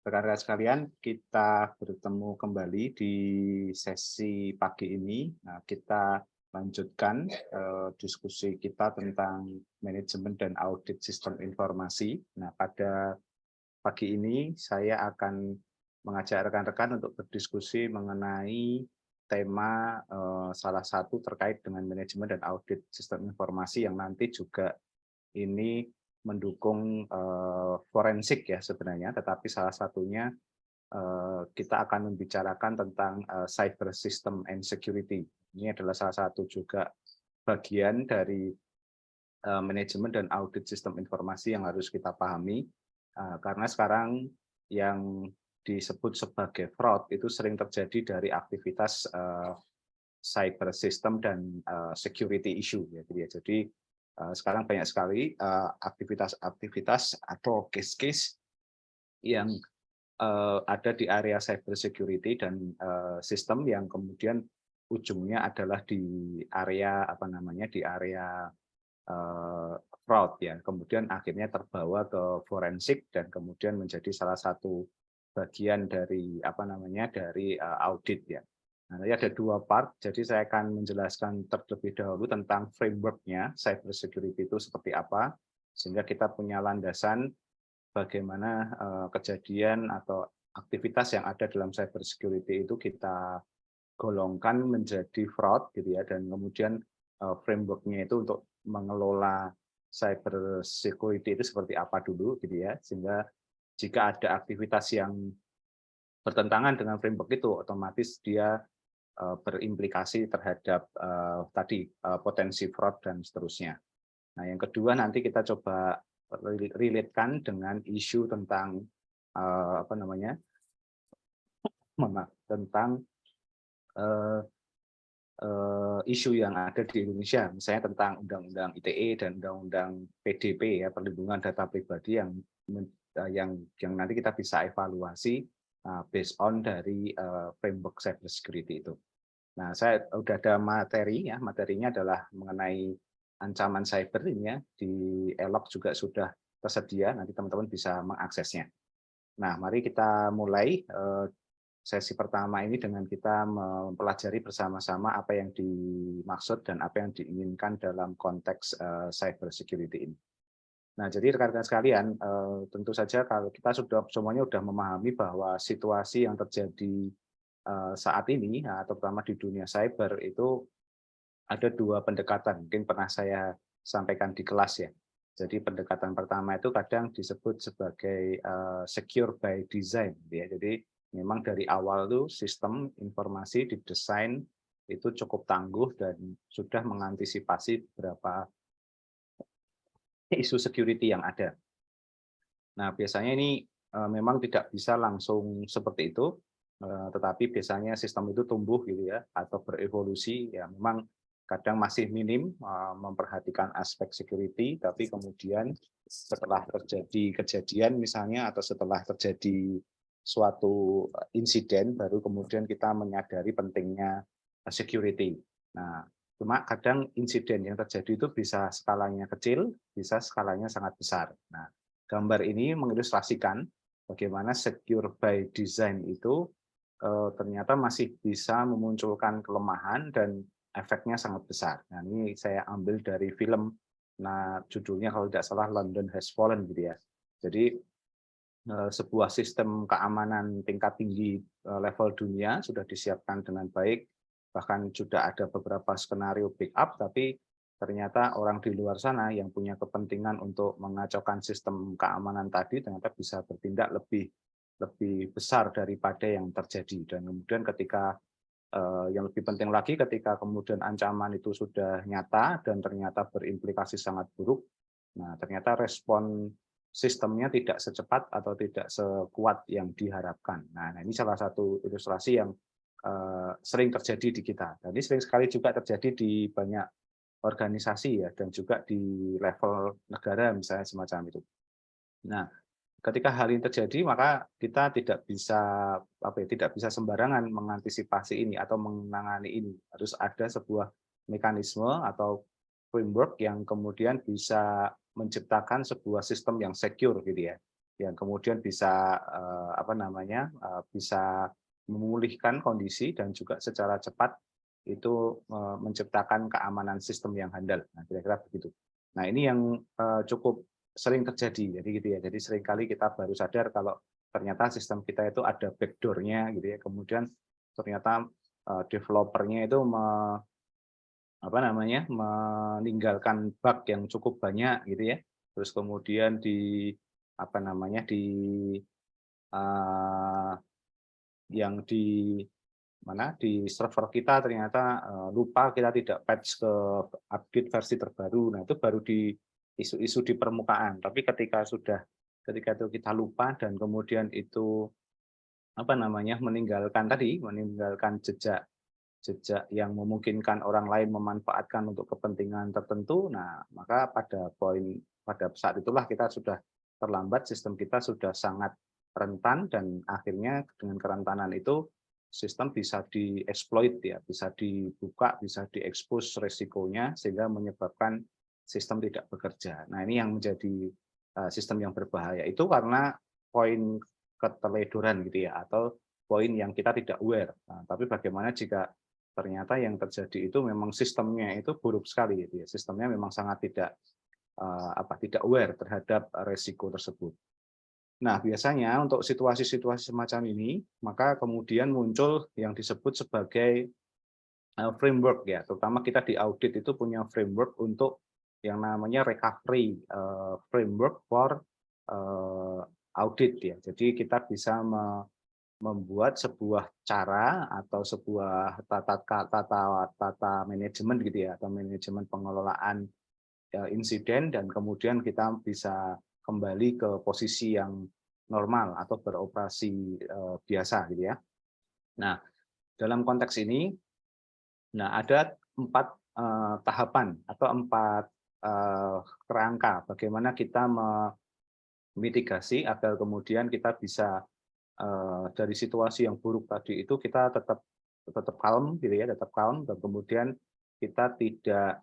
Rekan-rekan sekalian, kita bertemu kembali di sesi pagi ini. Nah, kita lanjutkan diskusi kita tentang manajemen dan audit sistem informasi. Nah, pada pagi ini saya akan mengajak rekan-rekan untuk berdiskusi mengenai tema salah satu terkait dengan manajemen dan audit sistem informasi yang nanti juga ini mendukung forensik ya sebenarnya, tetapi salah satunya kita akan membicarakan tentang cyber system and security. Ini adalah salah satu juga bagian dari manajemen dan audit sistem informasi yang harus kita pahami, karena sekarang yang disebut sebagai fraud itu sering terjadi dari aktivitas cyber system dan security issue ya, gitu ya. Jadi sekarang banyak sekali aktivitas-aktivitas atau case-case yang ada di area cyber security dan sistem yang kemudian ujungnya adalah di area apa namanya di area fraud ya, kemudian akhirnya terbawa ke forensik dan kemudian menjadi salah satu bagian dari apa namanya dari audit ya. Nah, tadi ada dua part, jadi saya akan menjelaskan terlebih dahulu tentang framework-nya cyber security itu seperti apa, sehingga kita punya landasan bagaimana kejadian atau aktivitas yang ada dalam cyber security itu kita golongkan menjadi fraud gitu ya, dan kemudian framework-nya itu untuk mengelola cyber security itu seperti apa dulu gitu ya, sehingga jika ada aktivitas yang bertentangan dengan framework itu otomatis dia berimplikasi terhadap potensi fraud dan seterusnya. Nah, yang kedua nanti kita coba relate-kan dengan isu tentang apa namanya? Tentang isu yang ada di Indonesia, misalnya tentang Undang-Undang ITE dan Undang-Undang PDP ya, Perlindungan Data Pribadi yang nanti kita bisa evaluasi based on dari framework cyber security itu. Nah, saya udah ada materi ya, materinya adalah mengenai ancaman cyber ini ya, di Elok juga sudah tersedia, nanti teman-teman bisa mengaksesnya. Nah, mari kita mulai sesi pertama ini dengan kita mempelajari bersama-sama apa yang dimaksud dan apa yang diinginkan dalam konteks cyber security ini. Nah, jadi rekan-rekan sekalian, tentu saja kalau kita semuanya sudah memahami bahwa situasi yang terjadi saat ini, atau terutama di dunia cyber itu ada dua pendekatan, mungkin pernah saya sampaikan di kelas ya. Jadi pendekatan pertama itu kadang disebut sebagai secure by design, ya. Jadi memang dari awal tuh sistem informasi didesain itu cukup tangguh dan sudah mengantisipasi beberapa isu security yang ada. Nah, biasanya ini memang tidak bisa langsung seperti itu, tetapi biasanya sistem itu tumbuh gitu ya, atau berevolusi ya, memang kadang masih minim memperhatikan aspek security, tapi kemudian setelah terjadi kejadian misalnya atau setelah terjadi suatu insiden baru kemudian kita menyadari pentingnya security. Nah, cuma kadang insiden yang terjadi itu bisa skalanya kecil, bisa skalanya sangat besar. Nah, gambar ini mengilustrasikan bagaimana secure by design itu ternyata masih bisa memunculkan kelemahan dan efeknya sangat besar. Nah, ini saya ambil dari film, nah judulnya kalau tidak salah London Has Fallen gitu ya. Jadi sebuah sistem keamanan tingkat tinggi level dunia sudah disiapkan dengan baik, bahkan sudah ada beberapa skenario backup, tapi ternyata orang di luar sana yang punya kepentingan untuk mengacaukan sistem keamanan tadi ternyata bisa bertindak lebih lebih besar daripada yang terjadi. Dan kemudian ketika yang lebih penting lagi ketika kemudian ancaman itu sudah nyata dan ternyata berimplikasi sangat buruk, nah ternyata respon sistemnya tidak secepat atau tidak sekuat yang diharapkan. Nah, ini salah satu ilustrasi yang sering terjadi di kita. Dan ini sering sekali juga terjadi di banyak organisasi ya, dan juga di level negara misalnya semacam itu. Nah, ketika hal ini terjadi, maka kita tidak bisa sembarangan mengantisipasi ini atau menangani ini. Harus ada sebuah mekanisme atau framework yang kemudian bisa menciptakan sebuah sistem yang secure gitu ya. yang kemudian bisa bisa memulihkan kondisi dan juga secara cepat itu menciptakan keamanan sistem yang handal. Nah, kira-kira begitu. Nah, ini yang cukup sering terjadi. Jadi gitu ya. Jadi seringkali kita baru sadar kalau ternyata sistem kita itu ada backdoor-nya gitu ya. Kemudian ternyata developer-nya itu meninggalkan bug yang cukup banyak gitu ya. Terus kemudian di apa namanya di uh, yang di server kita ternyata lupa kita tidak patch ke update versi terbaru. Nah, itu baru di isu-isu di permukaan. Tapi ketika itu kita lupa dan kemudian itu meninggalkan jejak jejak yang memungkinkan orang lain memanfaatkan untuk kepentingan tertentu, nah maka pada saat itulah kita sudah terlambat, sistem kita sudah sangat rentan dan akhirnya dengan kerentanan itu sistem bisa dieksploit ya, bisa dibuka, bisa diekspos resikonya sehingga menyebabkan sistem tidak bekerja. Nah, ini yang menjadi sistem yang berbahaya itu karena poin keteledoran gitu ya atau poin yang kita tidak aware. Nah, tapi bagaimana jika ternyata yang terjadi itu memang sistemnya itu buruk sekali gitu ya. Sistemnya memang sangat tidak aware terhadap resiko tersebut. Nah, biasanya untuk situasi-situasi semacam ini, maka kemudian muncul yang disebut sebagai framework ya. Terutama kita di audit itu punya framework untuk yang namanya recovery framework for audit ya. Jadi kita bisa membuat sebuah cara atau sebuah tata manajemen gitu ya, atau manajemen pengelolaan insiden dan kemudian kita bisa kembali ke posisi yang normal atau beroperasi biasa gitu ya. Nah, dalam konteks ini, ada 4 tahapan atau 4 kerangka bagaimana kita memitigasi agar kemudian kita bisa dari situasi yang buruk tadi itu kita tetap calm gitu ya, tetap calm dan kemudian kita tidak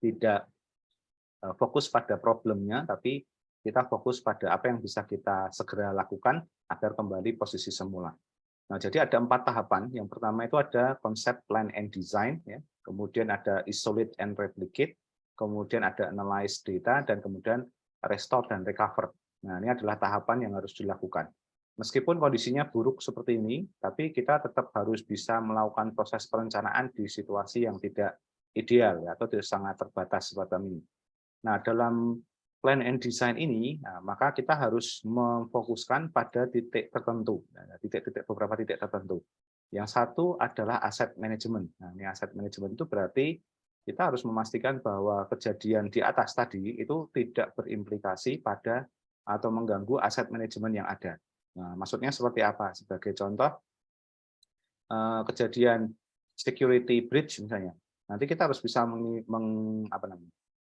tidak fokus pada problemnya, tapi kita fokus pada apa yang bisa kita segera lakukan agar kembali posisi semula. Nah, jadi ada 4 tahapan. Yang pertama itu ada konsep plan and design, ya. Kemudian ada isolate and replicate, kemudian ada analyze data, dan kemudian restore dan recover. Nah, ini adalah tahapan yang harus dilakukan. Meskipun kondisinya buruk seperti ini, tapi kita tetap harus bisa melakukan proses perencanaan di situasi yang tidak ideal ya, atau tidak sangat terbatas seperti ini. Nah, dalam plan and design ini, maka kita harus memfokuskan pada titik tertentu, beberapa titik tertentu. Yang satu adalah aset manajemen. Nah, ini aset manajemen itu berarti kita harus memastikan bahwa kejadian di atas tadi itu tidak berimplikasi pada atau mengganggu aset manajemen yang ada. Nah, maksudnya seperti apa? Sebagai contoh, kejadian security breach misalnya. Nanti kita harus bisa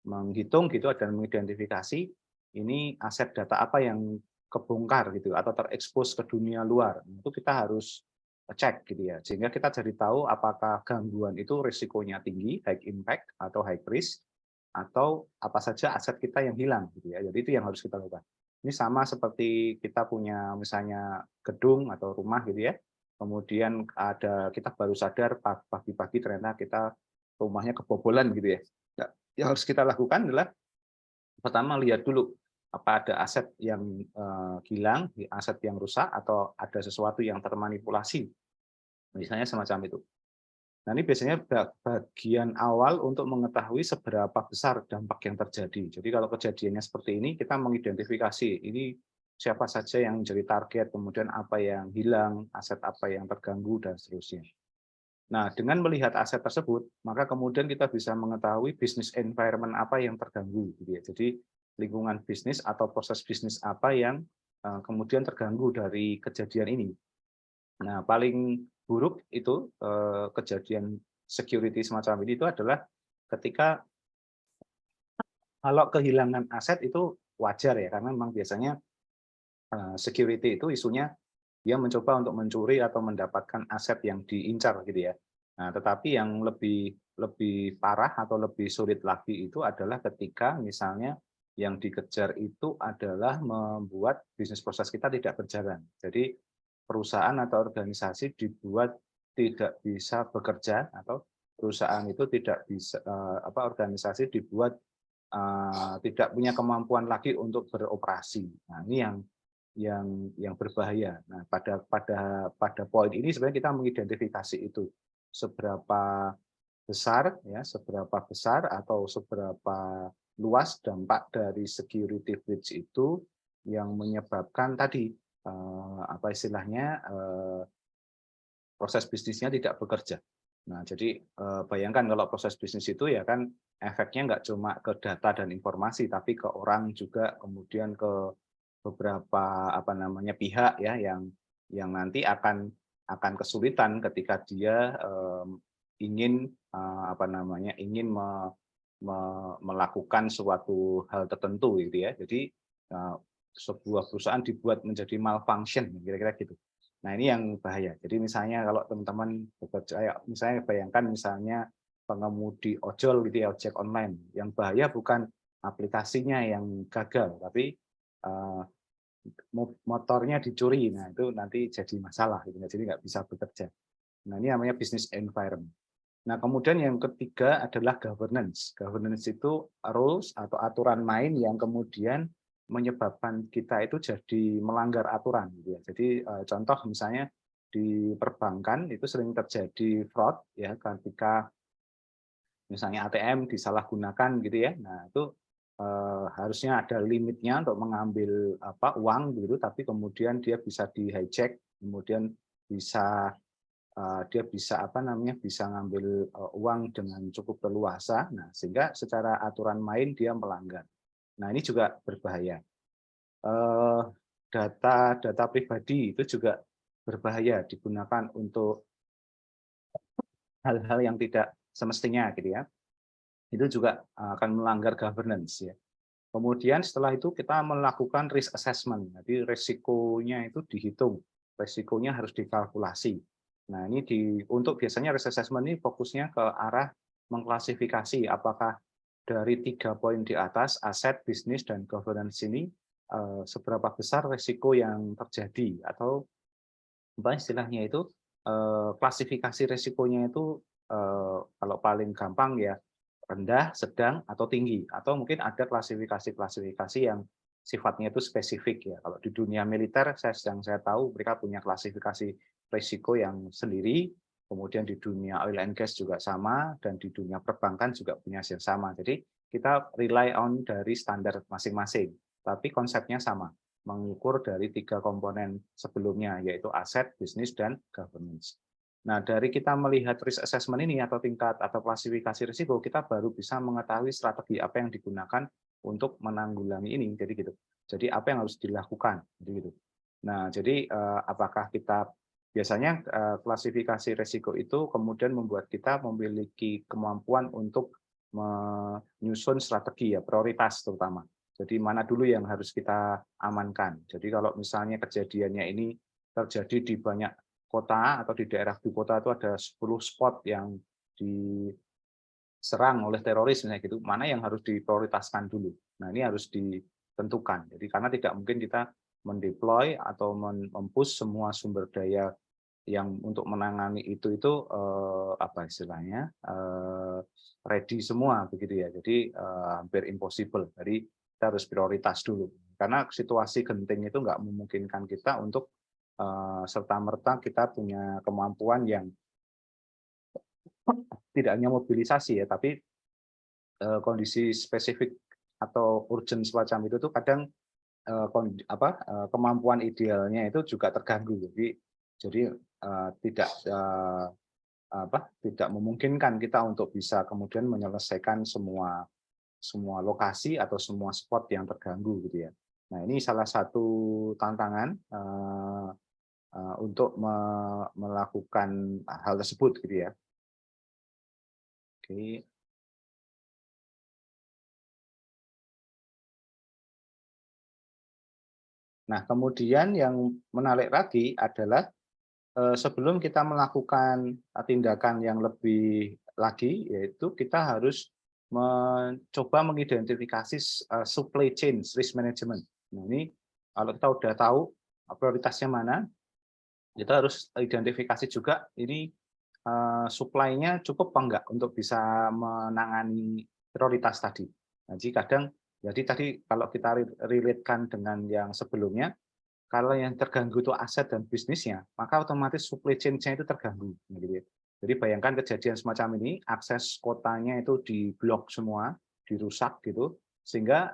menghitung gitu dan mengidentifikasi ini aset data apa yang kebongkar gitu atau terekspos ke dunia luar. Itu kita harus cek gitu ya. Sehingga kita jadi tahu apakah gangguan itu risikonya tinggi, high impact atau high risk, atau apa saja aset kita yang hilang gitu ya. Jadi itu yang harus kita lakukan. Ini sama seperti kita punya misalnya gedung atau rumah gitu ya. Kemudian kita baru sadar pagi-pagi ternyata kita rumahnya kebobolan gitu ya. Nah, yang harus kita lakukan adalah pertama lihat dulu apa ada aset yang hilang, aset yang rusak, atau ada sesuatu yang termanipulasi, misalnya semacam itu. Nah, ini biasanya bagian awal untuk mengetahui seberapa besar dampak yang terjadi. Jadi kalau kejadiannya seperti ini, kita mengidentifikasi ini siapa saja yang menjadi target, kemudian apa yang hilang, aset apa yang terganggu, dan seterusnya. Nah, dengan melihat aset tersebut, maka kemudian kita bisa mengetahui business environment apa yang terganggu. Gitu ya. Jadi lingkungan bisnis atau proses bisnis apa yang kemudian terganggu dari kejadian ini. Nah, paling buruk itu kejadian security semacam ini itu adalah ketika kalau kehilangan aset itu wajar ya, karena memang biasanya security itu isunya dia mencoba untuk mencuri atau mendapatkan aset yang diincar gitu ya. Nah, tetapi yang lebih parah atau lebih sulit lagi itu adalah ketika misalnya yang dikejar itu adalah membuat bisnis proses kita tidak berjalan. Jadi perusahaan atau organisasi dibuat tidak bisa bekerja, atau perusahaan itu tidak bisa organisasi dibuat tidak punya kemampuan lagi untuk beroperasi. Nah, ini yang berbahaya. Nah, pada poin ini sebenarnya kita mengidentifikasi itu seberapa seberapa besar atau seberapa luas dampak dari security breach itu yang menyebabkan tadi proses bisnisnya tidak bekerja. Nah, jadi bayangkan kalau proses bisnis itu ya kan efeknya nggak cuma ke data dan informasi, tapi ke orang juga, kemudian ke beberapa pihak ya yang nanti akan kesulitan ketika dia ingin melakukan suatu hal tertentu gitu ya. Jadi sebuah perusahaan dibuat menjadi malfunction kira-kira gitu. Nah, ini yang bahaya. Jadi misalnya kalau teman-teman bekerja, misalnya bayangkan misalnya pengemudi ojol gitu ya, ojek online. Yang bahaya bukan aplikasinya yang gagal, tapi motornya dicuri. Nah, itu nanti jadi masalah gitu. Jadi nggak bisa bekerja. Nah, ini namanya business environment. Nah, kemudian yang ketiga adalah governance. Governance itu rules atau aturan main yang kemudian menyebabkan kita itu jadi melanggar aturan gitu ya. Jadi contoh misalnya di perbankan itu sering terjadi fraud ya, ketika misalnya ATM disalahgunakan gitu ya. Nah, itu harusnya ada limitnya untuk mengambil uang gitu, tapi kemudian dia bisa di-hijack, kemudian bisa dia bisa bisa ngambil uang dengan cukup leluasa. Nah, sehingga secara aturan main dia melanggar. Nah, ini juga berbahaya. Data pribadi itu juga berbahaya digunakan untuk hal-hal yang tidak semestinya gitu ya. Itu juga akan melanggar governance ya. Kemudian setelah itu kita melakukan risk assessment. Jadi risikonya itu dihitung, risikonya harus dikalkulasi. Nah, ini untuk biasanya risk assessment ini fokusnya ke arah mengklasifikasi apakah dari 3 poin di atas, aset, bisnis, dan governance ini seberapa besar risiko yang terjadi, atau istilahnya itu klasifikasi risikonya itu kalau paling gampang ya rendah, sedang, atau tinggi, atau mungkin ada klasifikasi-klasifikasi yang sifatnya itu spesifik ya. Kalau di dunia militer yang saya tahu mereka punya klasifikasi risiko yang sendiri, kemudian di dunia oil and gas juga sama, dan di dunia perbankan juga punya yang sama. Jadi kita rely on dari standar masing-masing, tapi konsepnya sama, mengukur dari 3 komponen sebelumnya, yaitu aset, bisnis, dan governance. Nah, dari kita melihat risk assessment ini atau tingkat atau klasifikasi risiko, kita baru bisa mengetahui strategi apa yang digunakan untuk menanggulangi ini. Jadi gitu. Jadi apa yang harus dilakukan? Jadi gitu. Nah, jadi apakah kita biasanya klasifikasi risiko itu kemudian membuat kita memiliki kemampuan untuk menyusun strategi ya, prioritas terutama. Jadi mana dulu yang harus kita amankan. Jadi kalau misalnya kejadiannya ini terjadi di banyak kota atau di daerah ibu kota itu ada 10 spot yang diserang oleh teroris misalnya gitu, mana yang harus diprioritaskan dulu. Nah, ini harus ditentukan. Jadi karena tidak mungkin kita mendeploy atau mempush semua sumber daya yang untuk menangani itu apa istilahnya ready semua begitu ya. Jadi hampir impossible. Jadi kita harus prioritas dulu. Karena situasi genting itu nggak memungkinkan kita untuk serta-merta kita punya kemampuan yang tidak hanya mobilisasi ya, tapi kondisi spesifik atau urgent semacam itu tuh kadang kemampuan idealnya itu juga terganggu. Jadi tidak memungkinkan kita untuk bisa kemudian menyelesaikan semua lokasi atau semua spot yang terganggu gitu ya. Nah, ini salah satu tantangan untuk melakukan hal tersebut gitu ya. Oke. Nah, kemudian yang menarik lagi adalah sebelum kita melakukan tindakan yang lebih lagi, yaitu kita harus mencoba mengidentifikasi supply chain risk management. Nah, ini kalau kita udah tahu prioritasnya mana, kita harus identifikasi juga ini supply-nya cukup apa enggak untuk bisa menangani prioritas tadi. Jadi kadang, jadi tadi kalau kita relate-kan dengan yang sebelumnya, kalau yang terganggu itu aset dan bisnisnya, maka otomatis supply chain-nya itu terganggu. Gitu ya. Jadi bayangkan kejadian semacam ini, akses kotanya itu diblok semua, dirusak gitu, sehingga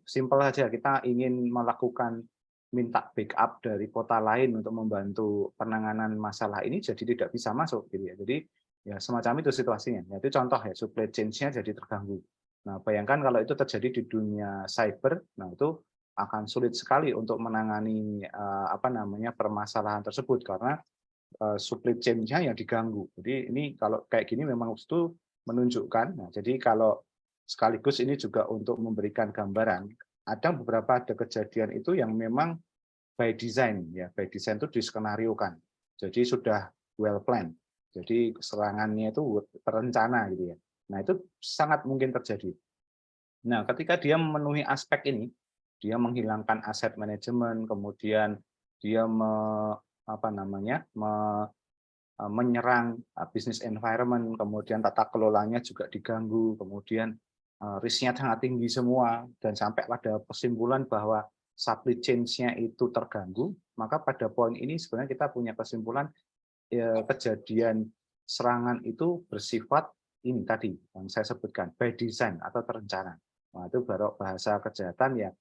simpel saja kita ingin melakukan minta backup dari kota lain untuk membantu penanganan masalah ini, jadi tidak bisa masuk gitu ya. Jadi ya semacam itu situasinya. Ya, itu contoh ya, supply chain-nya jadi terganggu. Nah, bayangkan kalau itu terjadi di dunia cyber, nah itu akan sulit sekali untuk menangani permasalahan tersebut karena supply chain-nya yang diganggu. Jadi ini kalau kayak gini memang itu menunjukkan. Nah, jadi kalau sekaligus ini juga untuk memberikan gambaran, ada beberapa kejadian itu yang memang by design ya, by design itu diskenariokan. Jadi sudah well planned. Jadi serangannya itu terencana gitu ya. Nah, itu sangat mungkin terjadi. Nah, ketika dia memenuhi aspek ini, dia menghilangkan aset manajemen, kemudian dia menyerang business environment, kemudian tata kelolanya juga diganggu, kemudian risknya sangat tinggi semua, dan sampai pada kesimpulan bahwa supply chain-nya itu terganggu, maka pada poin ini sebenarnya kita punya kesimpulan kejadian serangan itu bersifat ini tadi yang saya sebutkan by design atau terencana. Nah, itu baru bahasa kejahatan ya,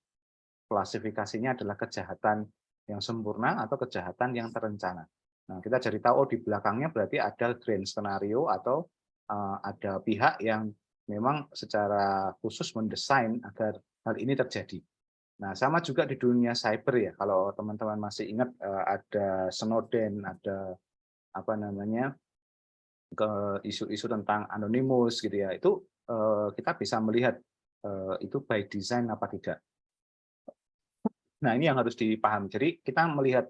klasifikasinya adalah kejahatan yang sempurna atau kejahatan yang terencana. Nah, kita jadi tahu di belakangnya berarti ada grand skenario atau ada pihak yang memang secara khusus mendesain agar hal ini terjadi. Nah, sama juga di dunia cyber ya. Kalau teman-teman masih ingat ada Snowden, ada ke isu-isu tentang anonymous gitu ya. Itu kita bisa melihat itu by design apa tidak. Nah, ini yang harus dipahami. Jadi kita melihat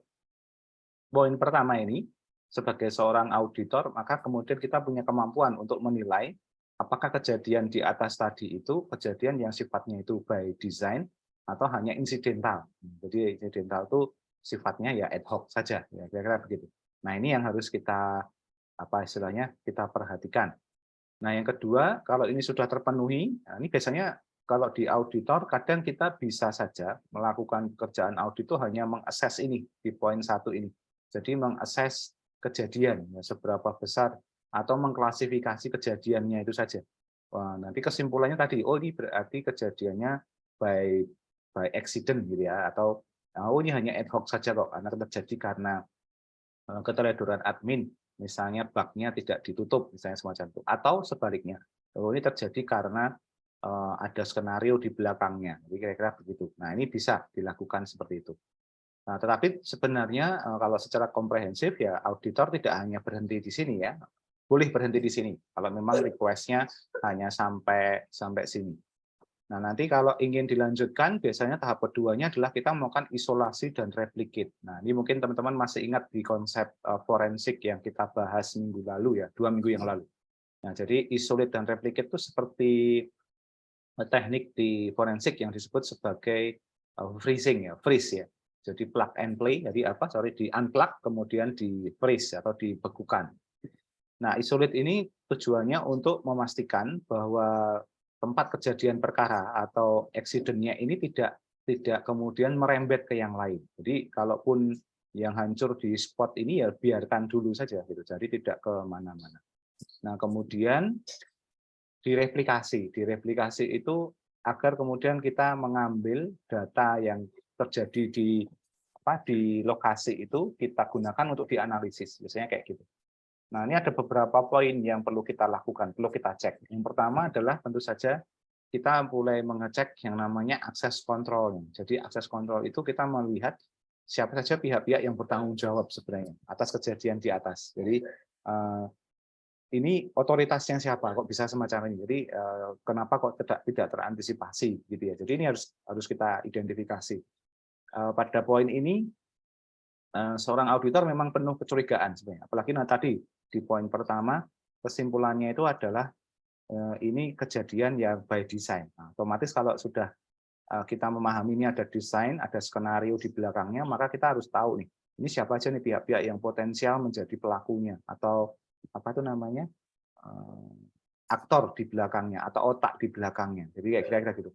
poin pertama ini sebagai seorang auditor, maka kemudian kita punya kemampuan untuk menilai apakah kejadian di atas tadi itu kejadian yang sifatnya itu by design atau hanya insidental. Jadi insidental itu sifatnya ya ad hoc saja, ya kira-kira begitu. Nah, ini yang harus kita kita perhatikan. Nah, yang kedua, kalau ini sudah terpenuhi, nah ini biasanya kalau di auditor kadang kita bisa saja melakukan pekerjaan audit itu hanya mengakses ini di poin 1 ini. Jadi mengakses kejadian ya, seberapa besar atau mengklasifikasi kejadiannya itu saja. Wah, nanti kesimpulannya tadi, oh ini berarti kejadiannya by accident gitu ya, atau oh ini hanya ad hoc saja kok, karena terjadi karena keteledoran admin, misalnya bug-nya tidak ditutup, misalnya semacam itu. Atau sebaliknya, kalau ini terjadi karena ada skenario di belakangnya, jadi kira-kira begitu. Nah, ini bisa dilakukan seperti itu. Nah, tetapi sebenarnya kalau secara komprehensif ya auditor tidak hanya berhenti di sini ya, boleh berhenti di sini kalau memang request-nya hanya sampai sini. Nah, nanti kalau ingin dilanjutkan, biasanya tahap keduanya adalah kita melakukan isolasi dan replicate. Nah, ini mungkin teman-teman masih ingat di konsep forensik yang kita bahas minggu lalu ya, 2 minggu yang lalu. Nah, jadi isolate dan replicate itu seperti teknik di forensik yang disebut sebagai freezing ya, freeze ya. Jadi plug and play, jadi di unplug kemudian di freeze atau dibekukan. Nah, isolate ini tujuannya untuk memastikan bahwa tempat kejadian perkara atau accident-nya ini tidak kemudian merembet ke yang lain. Jadi kalaupun yang hancur di spot ini ya biarkan dulu saja gitu. Jadi tidak ke mana-mana. Nah, kemudian direplikasi. Direplikasi itu agar kemudian kita mengambil data yang terjadi di lokasi itu kita gunakan untuk dianalisis. Biasanya kayak gitu. Nah, ini ada beberapa poin yang perlu kita lakukan, perlu kita cek. Yang pertama adalah tentu saja kita mulai mengecek yang namanya akses kontrol. Jadi akses kontrol itu kita melihat siapa saja pihak-pihak yang bertanggung jawab sebenarnya atas kejadian di atas. Jadi ini otoritasnya siapa? Kok bisa semacam ini? Jadi kenapa kok tidak terantisipasi gitu ya? Jadi ini harus kita identifikasi. Pada poin ini seorang auditor memang penuh kecurigaan sebenarnya. Apalagi tadi di poin pertama kesimpulannya itu adalah ini kejadian yang by design. Nah, otomatis kalau sudah kita memahami ini ada desain, ada skenario di belakangnya, maka kita harus tahu nih, ini siapa aja nih pihak-pihak yang potensial menjadi pelakunya atau apa itu namanya aktor di belakangnya atau otak di belakangnya. Jadi kayak kira-kira gitu.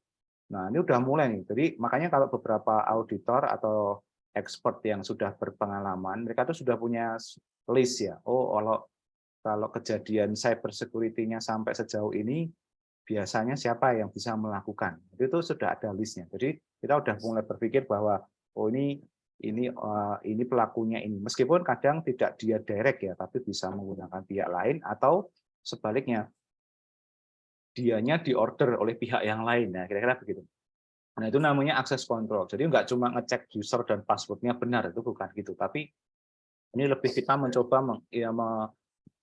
Nah, ini udah mulai nih. Jadi makanya kalau beberapa auditor atau expert yang sudah berpengalaman, mereka tuh sudah punya list ya. Oh, kalau kejadian cyber security-nya sampai sejauh ini, biasanya siapa yang bisa melakukan. Itu sudah ada listnya. Jadi kita udah mulai berpikir bahwa oh ini pelakunya ini. Meskipun kadang tidak dia direct ya, tapi bisa menggunakan pihak lain atau sebaliknya dianya diorder oleh pihak yang lain. Nah, kira-kira begitu. Nah, itu namanya access control. Jadi nggak cuma ngecek user dan password-nya benar, itu bukan gitu. Tapi ini lebih kita mencoba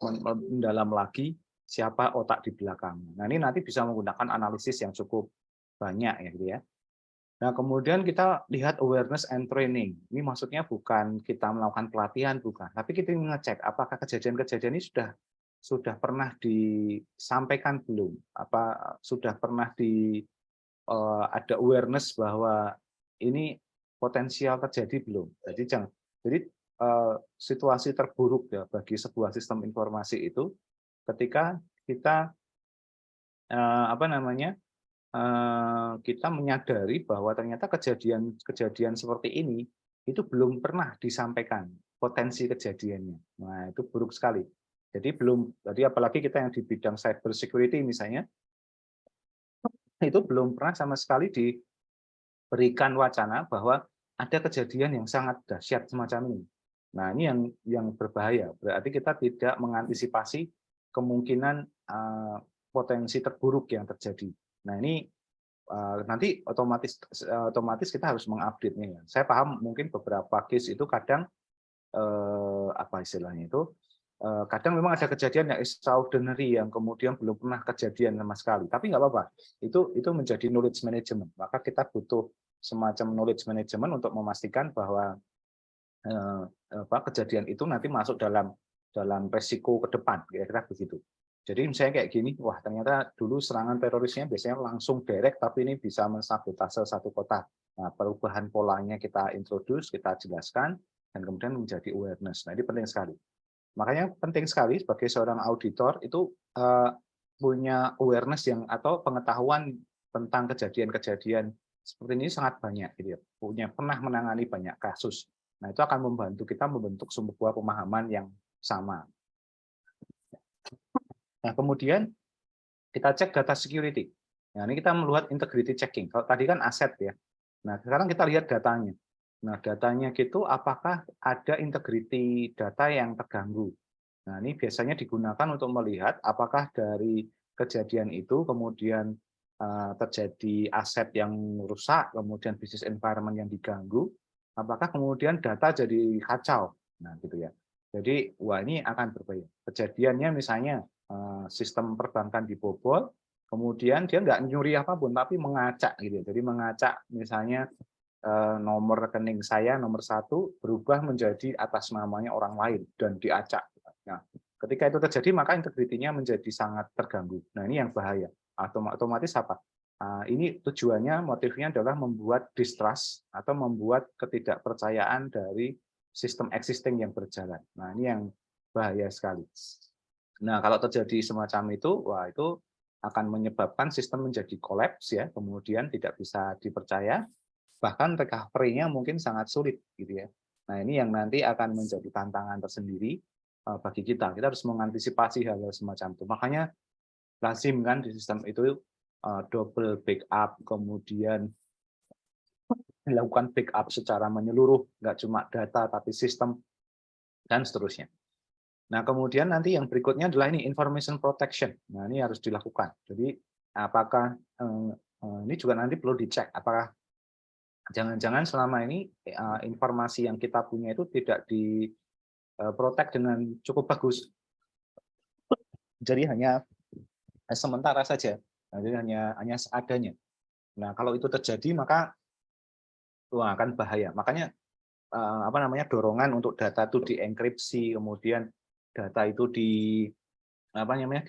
mendalam lagi siapa otak di belakangnya. Nah, ini nanti bisa menggunakan analisis yang cukup banyak ya gitu ya. Nah, kemudian kita lihat awareness and training. Ini maksudnya bukan kita melakukan pelatihan, bukan. Tapi kita mengecek apakah kejadian-kejadian ini sudah pernah disampaikan belum? Apa sudah pernah ada awareness bahwa ini potensial terjadi belum? Jadi situasi terburuk ya bagi sebuah sistem informasi itu ketika kita apa namanya kita menyadari bahwa ternyata kejadian seperti ini itu belum pernah disampaikan potensi kejadiannya. Nah, itu buruk sekali. Jadi apalagi kita yang di bidang cyber security misalnya, itu belum pernah sama sekali diberikan wacana bahwa ada kejadian yang sangat dahsyat semacam ini. Nah, ini yang berbahaya. Berarti kita tidak mengantisipasi kemungkinan potensi terburuk yang terjadi. Nah, ini nanti otomatis kita harus mengupdate-nya. Saya paham mungkin beberapa case itu kadang apa istilahnya itu kadang memang ada kejadian yang extraordinary yang kemudian belum pernah kejadian sama sekali. Tapi nggak apa-apa. Itu menjadi knowledge management. Maka kita butuh semacam knowledge management untuk memastikan bahwa kejadian itu nanti masuk dalam resiko ke depan, kira-kira begitu. Jadi misalnya kayak gini, wah ternyata dulu serangan terorisnya biasanya langsung direct, tapi ini bisa mensabotase satu kota. Nah, perubahan polanya kita introduce, kita jelaskan, dan kemudian menjadi awareness. Nah, ini penting sekali. Makanya penting sekali sebagai seorang auditor itu punya awareness atau pengetahuan tentang kejadian-kejadian seperti ini sangat banyak, gitu ya. Pernah menangani banyak kasus. Nah, itu akan membantu kita membentuk sebuah pemahaman yang sama. Nah, kemudian kita cek data security. Nah, ini kita melihat integrity checking. Kalau tadi kan aset ya. Nah, sekarang kita lihat datanya. Nah, datanya gitu apakah ada integrity data yang terganggu. Nah, ini biasanya digunakan untuk melihat apakah dari kejadian itu kemudian terjadi aset yang rusak, kemudian business environment yang diganggu, apakah kemudian data jadi kacau. Nah, gitu ya. Jadi, wah ini akan berbahaya. Kejadiannya misalnya sistem perbankan dibobol, kemudian dia nggak nyuri apapun, tapi mengacak gitu. Jadi mengacak misalnya nomor rekening saya nomor 1 berubah menjadi atas namanya orang lain dan diacak. Nah, ketika itu terjadi maka integritinya menjadi sangat terganggu. Nah, ini yang bahaya. Otomatis apa? Ini tujuannya, motifnya adalah membuat distrust atau membuat ketidakpercayaan dari sistem existing yang berjalan. Nah, ini yang bahaya sekali. Nah, kalau terjadi semacam itu, wah itu akan menyebabkan sistem menjadi kolaps ya, kemudian tidak bisa dipercaya, bahkan recovery-nya mungkin sangat sulit gitu ya. Nah, ini yang nanti akan menjadi tantangan tersendiri bagi kita. Kita harus mengantisipasi hal-hal semacam itu. Makanya lazim kan di sistem itu double backup, kemudian dilakukan backup secara menyeluruh, nggak cuma data tapi sistem dan seterusnya. Nah, kemudian nanti yang berikutnya adalah ini information protection. Nah, ini harus dilakukan. Jadi, apakah ini juga nanti perlu dicek apakah jangan-jangan selama ini informasi yang kita punya itu tidak diprotek dengan cukup bagus. Jadi hanya sementara saja. Nah, jadi hanya seadanya. Nah, kalau itu terjadi maka akan bahaya. Makanya apa namanya dorongan untuk data itu dienkripsi, kemudian data itu apa namanya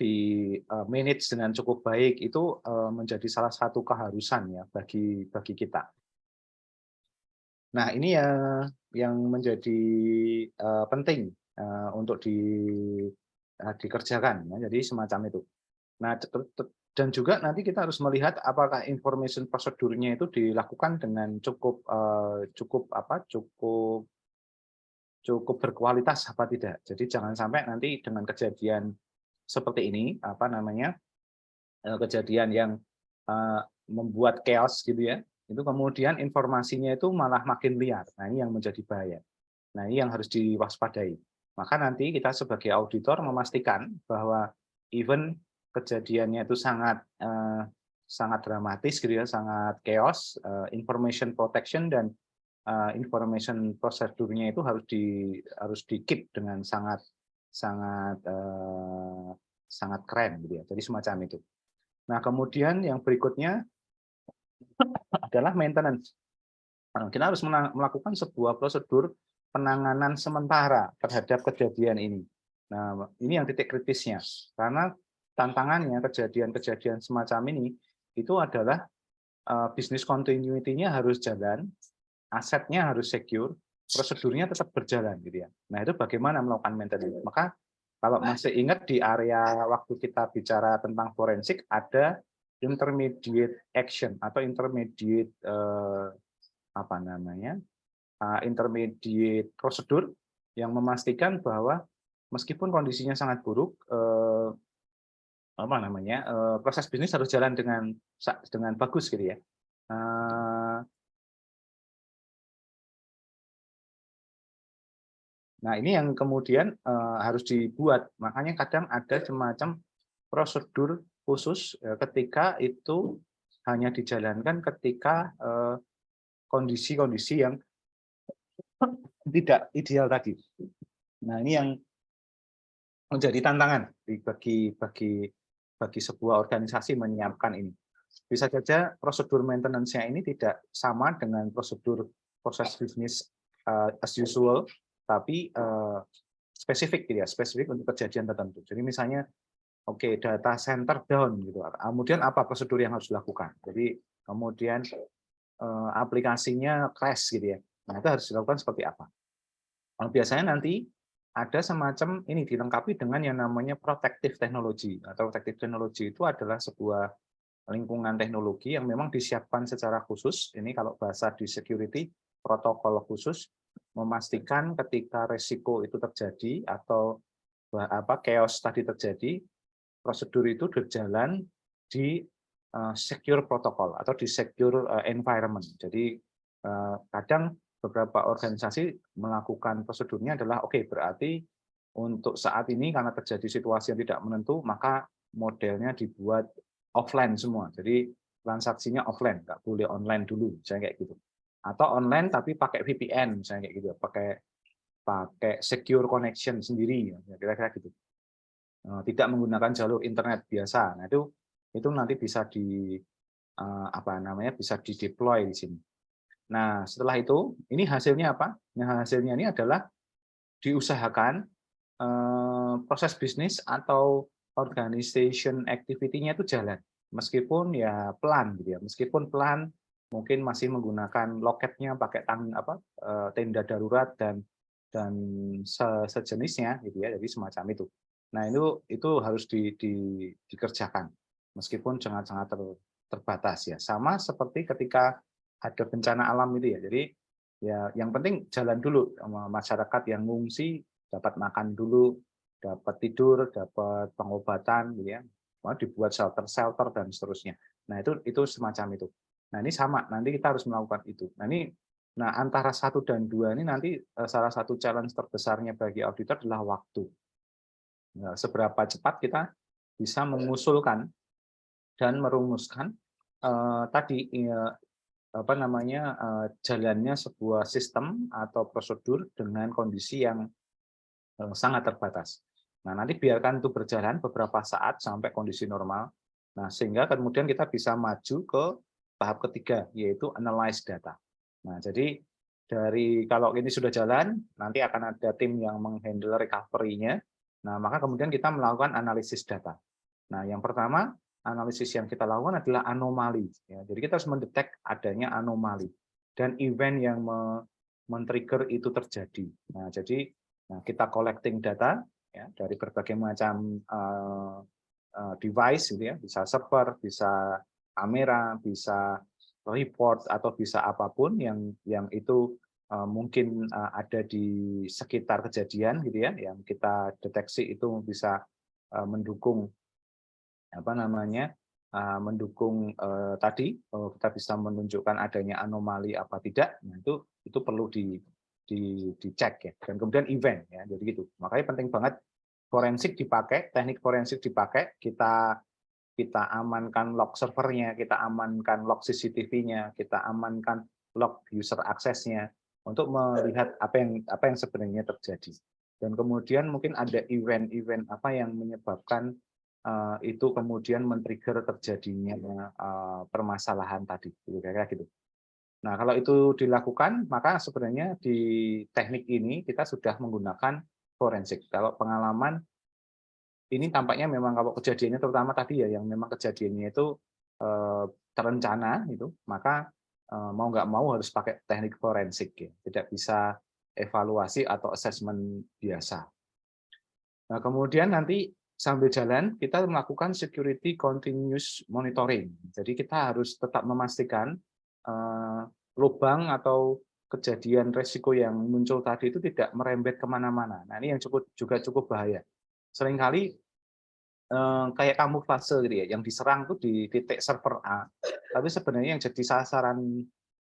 manage dengan cukup baik itu menjadi salah satu keharusan ya bagi kita. Nah, ini yang menjadi penting untuk dikerjakan ya. Jadi semacam itu. Nah, dan juga nanti kita harus melihat apakah information prosedurnya itu dilakukan dengan cukup berkualitas apa tidak. Jadi jangan sampai nanti dengan kejadian seperti ini, apa namanya, kejadian yang membuat chaos gitu ya, itu kemudian informasinya itu malah makin liar. Nah, ini yang menjadi bahaya. Nah, ini yang harus diwaspadai. Maka nanti kita sebagai auditor memastikan bahwa even kejadiannya itu sangat dramatis gitu ya, sangat chaos, information protection dan information prosedurnya itu harus di keep dengan sangat keren gitu ya. Jadi semacam itu. Nah, kemudian yang berikutnya adalah maintenance. Nah, kita harus melakukan sebuah prosedur penanganan sementara terhadap kejadian ini. Nah, ini yang titik kritisnya. Karena tantangannya kejadian-kejadian semacam ini itu adalah bisnis continuity-nya harus jalan, asetnya harus secure, prosedurnya tetap berjalan gitu ya. Nah, itu bagaimana melakukan maintenance? Maka kalau masih ingat di area waktu kita bicara tentang forensik ada intermediate action atau intermediate apa namanya? Intermediate prosedur yang memastikan bahwa meskipun kondisinya sangat buruk apa namanya? Proses bisnis harus jalan dengan bagus gitu ya. Nah, ini yang kemudian harus dibuat. Makanya kadang ada semacam prosedur khusus ketika itu hanya dijalankan ketika kondisi-kondisi yang tidak ideal tadi. Nah, ini yang menjadi tantangan bagi sebuah organisasi menyiapkan ini. Bisa saja prosedur maintenance-nya ini tidak sama dengan prosedur proses bisnis as usual, tapi spesifik gitu ya, spesifik untuk kejadian tertentu. Jadi misalnya, oke, data center down gitu. Kemudian apa prosedur yang harus dilakukan? Jadi kemudian aplikasinya crash gitu ya. Nah, itu harus dilakukan seperti apa? Biasanya nanti ada semacam ini dilengkapi dengan yang namanya protective technology. Atau protective technology itu adalah sebuah lingkungan teknologi yang memang disiapkan secara khusus. Ini kalau bahasa di security, protokol khusus memastikan ketika resiko itu terjadi atau chaos tadi terjadi, prosedur itu berjalan di secure protokol atau di secure environment. Jadi kadang beberapa organisasi melakukan prosedurnya adalah oke, berarti untuk saat ini karena terjadi situasi yang tidak menentu, maka modelnya dibuat offline semua. Jadi transaksinya offline, nggak boleh online dulu, misalnya kayak gitu. Atau online tapi pakai VPN, misalnya kayak gitu, pakai pakai secure connection sendiri, ya, kira-kira gitu. Tidak menggunakan jalur internet biasa. Nah, itu nanti bisa apa namanya, bisa di-deploy di sini. Nah, setelah itu, ini hasilnya apa? Nah, hasilnya ini adalah diusahakan proses bisnis atau organization activity-nya itu jalan. Meskipun ya pelan gitu ya, meskipun pelan, mungkin masih menggunakan loketnya pakai tenda darurat dan sejenisnya gitu ya, jadi semacam itu. Nah, itu harus dikerjakan meskipun sangat-sangat terbatas ya. Sama seperti ketika ada bencana alam itu ya. Jadi ya yang penting jalan dulu, masyarakat yang ngungsi dapat makan dulu, dapat tidur, dapat pengobatan gitu ya. Dibuat shelter-shelter dan seterusnya. Nah, itu semacam itu. Nah, ini sama, nanti kita harus melakukan itu. Nah, antara 1 dan 2 ini nanti salah satu challenge terbesarnya bagi auditor adalah waktu. Nah, seberapa cepat kita bisa mengusulkan dan merumuskan tadi apa namanya jalannya sebuah sistem atau prosedur dengan kondisi yang sangat terbatas. Nah, nanti biarkan itu berjalan beberapa saat sampai kondisi normal. Nah, sehingga kemudian kita bisa maju ke tahap ketiga, yaitu analyze data. Nah, jadi kalau ini sudah jalan, nanti akan ada tim yang menghandle recovery-nya. Nah, maka kemudian kita melakukan analisis data. Nah, yang pertama, analisis yang kita lakukan adalah anomali. Ya. Jadi kita harus mendetek adanya anomali dan event yang men-trigger itu terjadi. Nah, jadi kita collecting data ya, dari berbagai macam device, gitu ya, bisa server, bisa kamera, bisa report atau bisa apapun yang itu mungkin ada di sekitar kejadian, gitu ya, yang kita deteksi itu bisa mendukung apa namanya mendukung tadi kita bisa menunjukkan adanya anomali apa tidak. Nah, itu perlu dicek ya, dan kemudian event ya, jadi gitu. Makanya penting banget forensik dipakai, teknik forensik dipakai, kita amankan log servernya, kita amankan log CCTV-nya, kita amankan log user aksesnya untuk melihat apa yang sebenarnya terjadi. Dan kemudian mungkin ada event-event apa yang menyebabkan itu kemudian men-trigger terjadinya permasalahan tadi, kira-kira gitu. Nah, kalau itu dilakukan, maka sebenarnya di teknik ini kita sudah menggunakan forensik. Kalau pengalaman ini tampaknya memang kalau kejadiannya terutama tadi ya, yang memang kejadiannya itu terencana itu, maka mau nggak mau harus pakai teknik forensik ya, tidak bisa evaluasi atau assessment biasa. Nah, kemudian nanti sambil jalan kita melakukan security continuous monitoring. Jadi kita harus tetap memastikan lubang atau kejadian resiko yang muncul tadi itu tidak merembet kemana-mana. Nah, ini yang cukup bahaya. Seringkali kayak kamuflase gitu ya, yang diserang tuh di titik server A, tapi sebenarnya yang jadi sasaran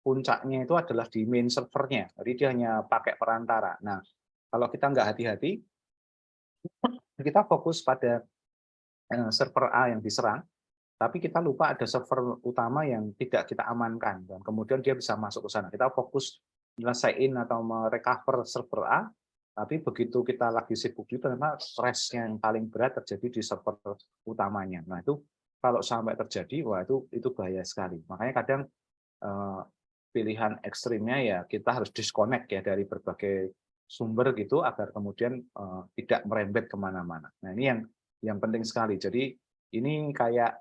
puncaknya itu adalah di main servernya. Jadi dia hanya pakai perantara. Nah, kalau kita nggak hati-hati, kita fokus pada server A yang diserang, tapi kita lupa ada server utama yang tidak kita amankan, dan kemudian dia bisa masuk ke sana. Kita fokus nyelesain atau merecover server A, tapi begitu kita lagi sibuk itu ternyata crash yang paling berat terjadi di server utamanya. Nah, itu kalau sampai terjadi, wah itu bahaya sekali. Makanya kadang pilihan ekstrimnya ya kita harus disconnect ya dari berbagai sumber gitu agar kemudian tidak merembet kemana-mana. Nah, ini yang penting sekali. Jadi ini kayak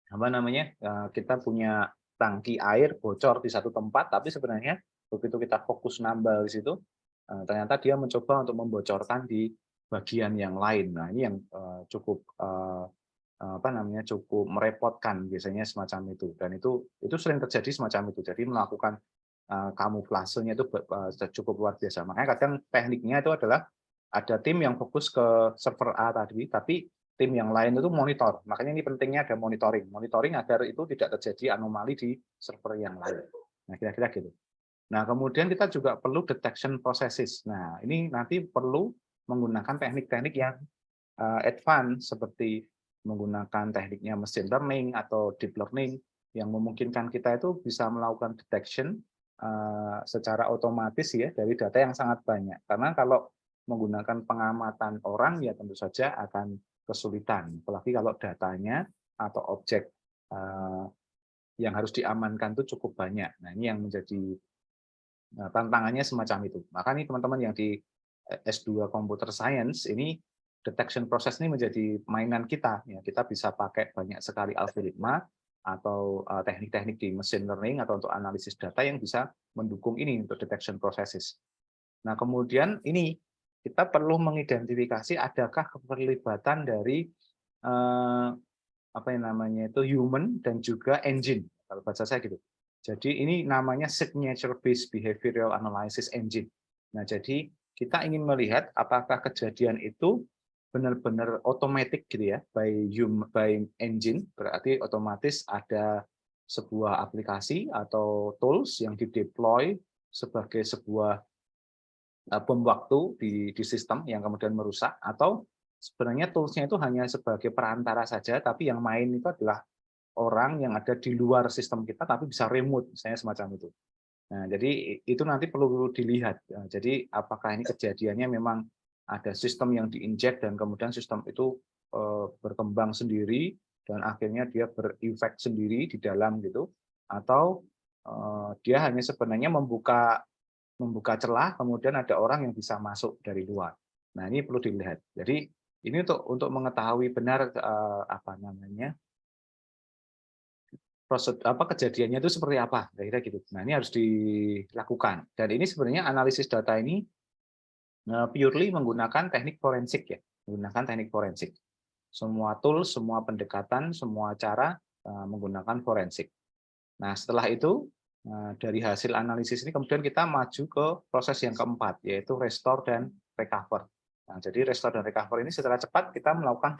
apa namanya, kita punya tangki air bocor di satu tempat, tapi sebenarnya begitu kita fokus nambal di situ, ternyata dia mencoba untuk membocorkan di bagian yang lain. Nah, ini yang cukup apa namanya, cukup merepotkan biasanya semacam itu. Dan itu sering terjadi semacam itu. Jadi melakukan kamuflasenya itu cukup luar biasa. Makanya kadang tekniknya itu adalah ada tim yang fokus ke server A tadi, tapi tim yang lain itu monitor. Makanya ini pentingnya ada monitoring. Monitoring agar itu tidak terjadi anomali di server yang lain. Nah, kira-kira gitu. Nah, kemudian kita juga perlu detection processes. Nah, ini nanti perlu menggunakan teknik-teknik yang advance seperti menggunakan tekniknya machine learning atau deep learning yang memungkinkan kita itu bisa melakukan detection secara otomatis ya dari data yang sangat banyak. Karena kalau menggunakan pengamatan orang ya tentu saja akan kesulitan, apalagi kalau datanya atau objek yang harus diamankan itu cukup banyak. Nah, ini yang menjadi tantangannya semacam itu. Maka nih teman-teman yang di S2 Computer Science ini detection process ini menjadi mainan kita. Ya, kita bisa pakai banyak sekali algoritma atau teknik-teknik di machine learning atau untuk analisis data yang bisa mendukung ini untuk detection processes. Nah, kemudian ini kita perlu mengidentifikasi adakah keterlibatan dari apa yang namanya itu human dan juga engine. Kalau bahasa saya gitu. Jadi ini namanya signature based behavioral analysis engine. Nah, jadi kita ingin melihat apakah kejadian itu benar-benar otomatis gitu ya by engine, berarti otomatis ada sebuah aplikasi atau tools yang dideploy sebagai sebuah bom waktu di sistem yang kemudian merusak, atau sebenarnya tools-nya itu hanya sebagai perantara saja, tapi yang main itu adalah orang yang ada di luar sistem kita tapi bisa remote, misalnya semacam itu. Nah, jadi itu nanti perlu dilihat. Jadi apakah ini kejadiannya memang ada sistem yang diinjek dan kemudian sistem itu berkembang sendiri dan akhirnya dia berefek sendiri di dalam gitu, atau dia hanya sebenarnya membuka celah kemudian ada orang yang bisa masuk dari luar. Nah, ini perlu dilihat. Jadi ini untuk mengetahui benar apa namanya proses kejadiannya itu seperti apa, kira-kira gitu. Nah, ini harus dilakukan. Dan ini sebenarnya analisis data ini purely menggunakan teknik forensik ya, menggunakan teknik forensik. Semua tools, semua pendekatan, semua cara menggunakan forensik. Nah, setelah itu dari hasil analisis ini kemudian kita maju ke proses yang keempat, yaitu restore dan recover. Nah, jadi restore dan recover ini secara cepat kita melakukan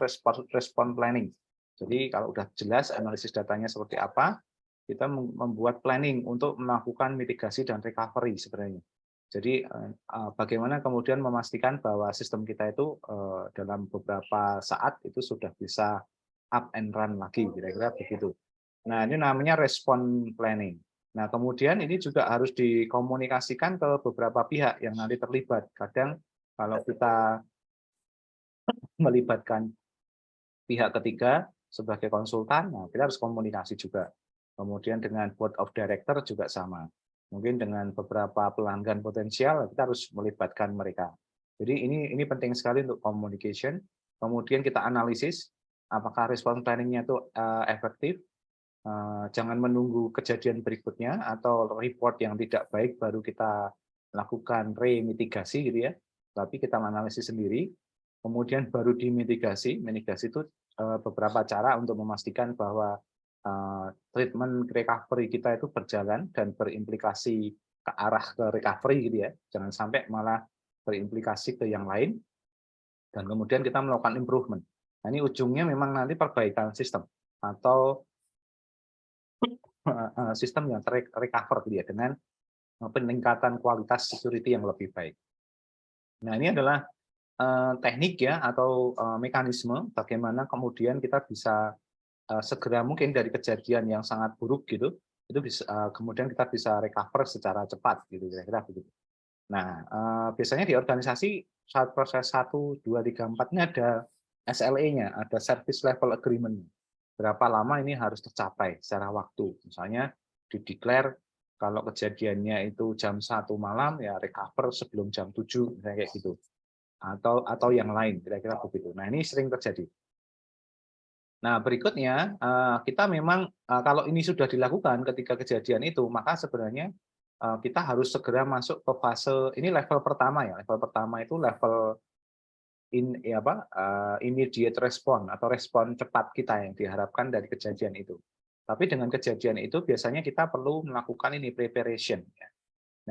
respon planning. Jadi kalau udah jelas analisis datanya seperti apa, kita membuat planning untuk melakukan mitigasi dan recovery sebenarnya. Jadi bagaimana kemudian memastikan bahwa sistem kita itu dalam beberapa saat itu sudah bisa up and run lagi, kira-kira begitu. Nah, ini namanya respon planning. Nah, kemudian ini juga harus dikomunikasikan ke beberapa pihak yang nanti terlibat. Kadang kalau kita melibatkan pihak ketiga sebagai konsultan, nah kita harus komunikasi juga. Kemudian dengan board of director juga sama. Mungkin dengan beberapa pelanggan potensial kita harus melibatkan mereka. Jadi ini penting sekali untuk communication. Kemudian kita analisis apakah respon planning-nya itu efektif. Jangan menunggu kejadian berikutnya atau report yang tidak baik baru kita lakukan remitigasi gitu ya. Tapi kita analisis sendiri, kemudian baru dimitigasi. Mitigasi itu beberapa cara untuk memastikan bahwa treatment recovery kita itu berjalan dan berimplikasi ke arah ke recovery gitu ya. Jangan sampai malah berimplikasi ke yang lain dan kemudian kita melakukan improvement. Nah, ini ujungnya memang nanti perbaikan sistem atau sistem yang recover gitu ya, dengan peningkatan kualitas security yang lebih baik. Nah, ini adalah teknik ya atau mekanisme bagaimana kemudian kita bisa segera mungkin dari kejadian yang sangat buruk gitu, itu bisa kemudian kita bisa recover secara cepat gitu kira-kira begitu. Nah, biasanya di organisasi saat proses 1, 2, 3, 4 ini ada SLA-nya, ada service level agreement. Berapa lama ini harus tercapai secara waktu. Misalnya di-declare kalau kejadiannya itu jam 1 malam ya recover sebelum jam 7 misalnya kayak gitu. Atau yang lain kira-kira begitu. Nah, ini sering terjadi. Nah, berikutnya kita memang kalau ini sudah dilakukan ketika kejadian itu, maka sebenarnya kita harus segera masuk ke fase ini level pertama ya. Level pertama itu level immediate response atau respon cepat kita yang diharapkan dari kejadian itu. Tapi dengan kejadian itu biasanya kita perlu melakukan ini preparation ya.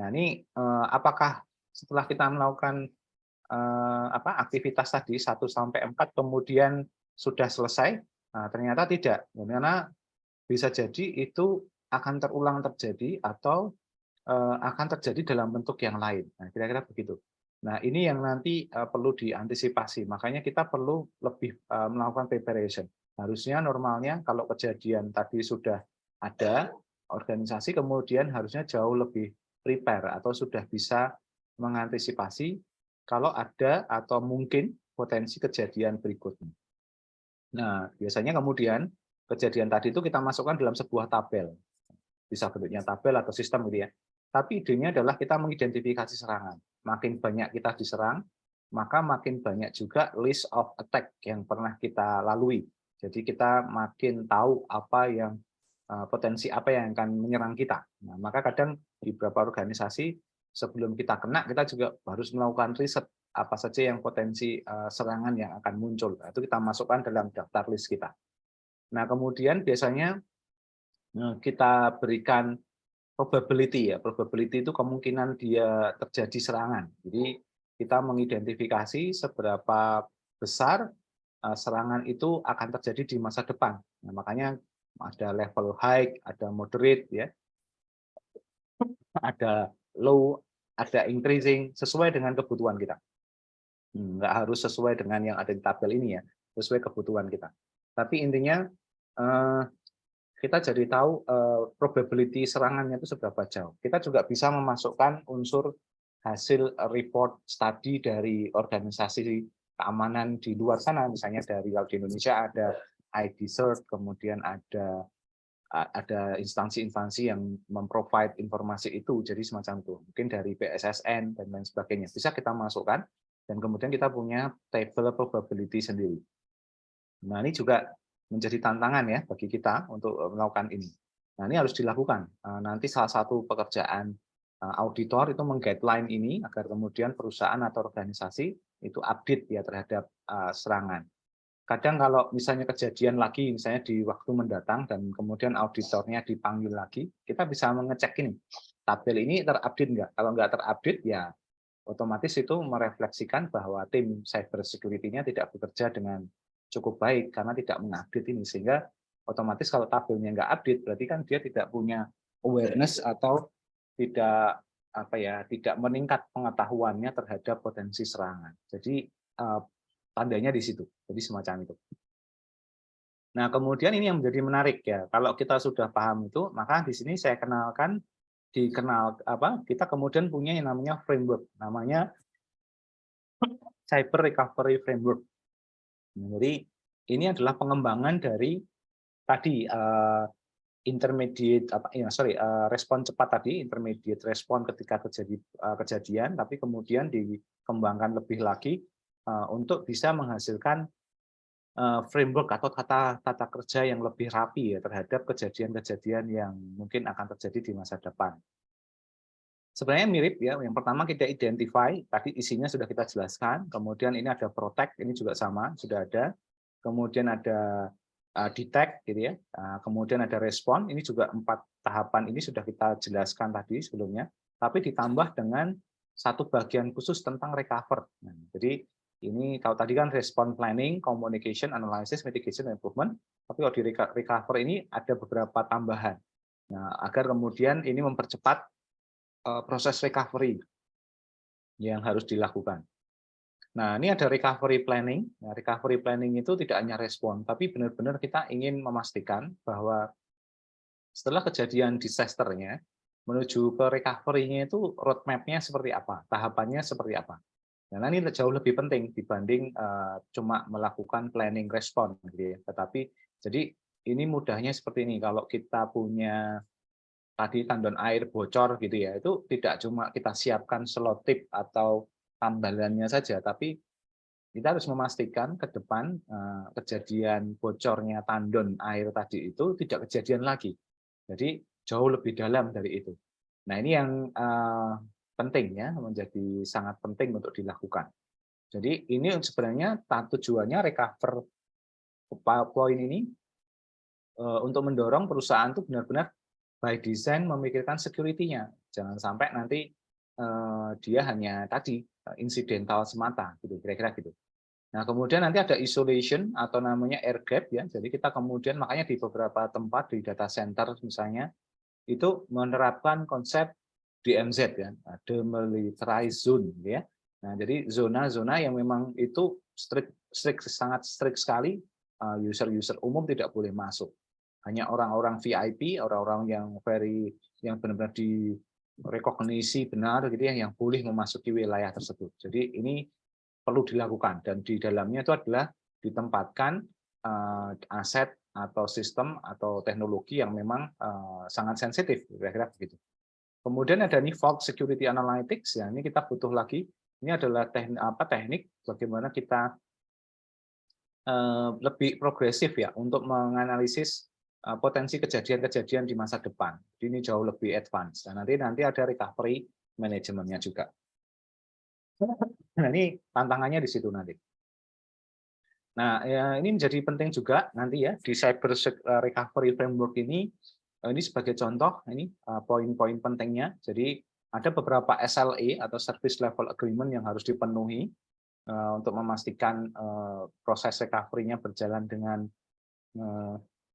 Nah, ini apakah setelah kita melakukan aktivitas tadi 1 sampai 4 kemudian sudah selesai? Nah, ternyata tidak. Karena bisa jadi itu akan terulang terjadi atau akan terjadi dalam bentuk yang lain. Nah, kira-kira begitu. Nah, ini yang nanti perlu diantisipasi. Makanya kita perlu lebih melakukan preparation. Harusnya normalnya kalau kejadian tadi sudah ada, organisasi kemudian harusnya jauh lebih prepare atau sudah bisa mengantisipasi kalau ada atau mungkin potensi kejadian berikutnya. Nah, biasanya kemudian kejadian tadi itu kita masukkan dalam sebuah tabel. Bisa bentuknya tabel atau sistem gitu ya. Tapi idenya adalah kita mengidentifikasi serangan. Makin banyak kita diserang, maka makin banyak juga list of attack yang pernah kita lalui. Jadi kita makin tahu apa yang potensi apa yang akan menyerang kita. Nah, maka kadang di beberapa organisasi sebelum kita kena, kita juga harus melakukan riset apa saja yang potensi serangan yang akan muncul. Nah, itu kita masukkan dalam daftar list kita. Nah, kemudian biasanya kita berikan probability ya. Probability itu kemungkinan dia terjadi serangan. Jadi kita mengidentifikasi seberapa besar serangan itu akan terjadi di masa depan. Nah, makanya ada level high, ada moderate ya, ada low, ada increasing sesuai dengan kebutuhan kita. Nggak harus sesuai dengan yang ada di tabel ini ya, sesuai kebutuhan kita. Tapi intinya kita jadi tahu probability serangannya itu seberapa jauh. Kita juga bisa memasukkan unsur hasil report study dari organisasi keamanan di luar sana, misalnya dari kalau di Indonesia ada ID Cert, kemudian ada instansi-instansi yang memprovide informasi itu, jadi semacam itu. Mungkin dari BSSN dan lain sebagainya. Bisa kita masukkan dan kemudian kita punya table probability sendiri. Nah, ini juga menjadi tantangan ya bagi kita untuk melakukan ini. Nah, ini harus dilakukan. Nanti salah satu pekerjaan auditor itu meng-guideline ini agar kemudian perusahaan atau organisasi itu update ya terhadap serangan. Kadang kalau misalnya kejadian lagi, misalnya di waktu mendatang dan kemudian auditornya dipanggil lagi, kita bisa mengecek ini, tabel ini terupdate nggak? Kalau nggak terupdate, ya otomatis itu merefleksikan bahwa tim cyber security-nya tidak bekerja dengan cukup baik karena tidak mengupdate ini, sehingga otomatis kalau tabelnya nggak update, berarti kan dia tidak punya awareness atau tidak tidak meningkat pengetahuannya terhadap potensi serangan. Jadi tandanya di situ. Jadi semacam itu. Nah, kemudian ini yang menjadi menarik ya. Kalau kita sudah paham itu, maka di sini saya kenalkan kita kemudian punya yang namanya framework, namanya Cyber Recovery Framework. Jadi ini adalah pengembangan dari tadi respon cepat tadi, intermediate respon ketika kejadian, tapi kemudian dikembangkan lebih lagi untuk bisa menghasilkan framework atau tata kerja yang lebih rapi ya terhadap kejadian-kejadian yang mungkin akan terjadi di masa depan. Sebenarnya mirip ya. Yang pertama kita identify, tadi isinya sudah kita jelaskan. Kemudian ini ada protect, ini juga sama, sudah ada. Kemudian ada detect, gitu ya. Kemudian ada respon, ini juga 4 tahapan ini sudah kita jelaskan tadi sebelumnya. Tapi ditambah dengan satu bagian khusus tentang recover. Nah, jadi ini kalau tadi kan respon planning, communication, analysis, mitigation, improvement. Tapi kalau di recover ini ada beberapa tambahan. Nah, agar kemudian ini mempercepat proses recovery yang harus dilakukan. Nah, ini ada recovery planning. Nah, recovery planning itu tidak hanya respon, tapi benar-benar kita ingin memastikan bahwa setelah kejadian disasternya, menuju ke recovery-nya itu roadmap-nya seperti apa, tahapannya seperti apa. Nah, ini jauh lebih penting dibanding cuma melakukan planning respon, gitu ya. Tetapi jadi ini mudahnya seperti ini. Kalau kita punya tadi tandon air bocor gitu ya, itu tidak cuma kita siapkan selotip atau tambalannya saja, tapi kita harus memastikan ke depan kejadian bocornya tandon air tadi itu tidak kejadian lagi. Jadi jauh lebih dalam dari itu. Nah, ini yang penting ya, menjadi sangat penting untuk dilakukan. Jadi ini sebenarnya tujuannya recover point ini untuk mendorong perusahaan itu benar-benar by design memikirkan security-nya. Jangan sampai nanti dia hanya tadi insidental semata, gitu kira-kira gitu. Nah, kemudian nanti ada isolation atau namanya air gap ya. Jadi kita kemudian makanya di beberapa tempat di data center misalnya itu menerapkan konsep DMZ ya, demilitarized zone ya. Nah, jadi zona-zona yang memang itu sangat strict sekali, user-user umum tidak boleh masuk. Hanya orang-orang VIP, orang-orang yang benar-benar direkognisi benar gitu ya, yang boleh memasuki wilayah tersebut. Jadi ini perlu dilakukan dan di dalamnya itu adalah ditempatkan aset atau sistem atau teknologi yang memang sangat sensitif, kira-kira begitu. Kemudian ada nih Vault Security Analytics, ya ini kita butuh lagi. Ini adalah teknik bagaimana kita lebih progresif ya untuk menganalisis potensi kejadian-kejadian di masa depan. Ini jauh lebih advance. Dan nanti ada recovery manajemennya juga. Nah, ini tantangannya di situ nanti. Nah, ya, ini menjadi penting juga nanti ya di cyber recovery framework ini sebagai contoh ini poin-poin pentingnya. Jadi ada beberapa SLA atau service level agreement yang harus dipenuhi untuk memastikan proses recovery-nya berjalan dengan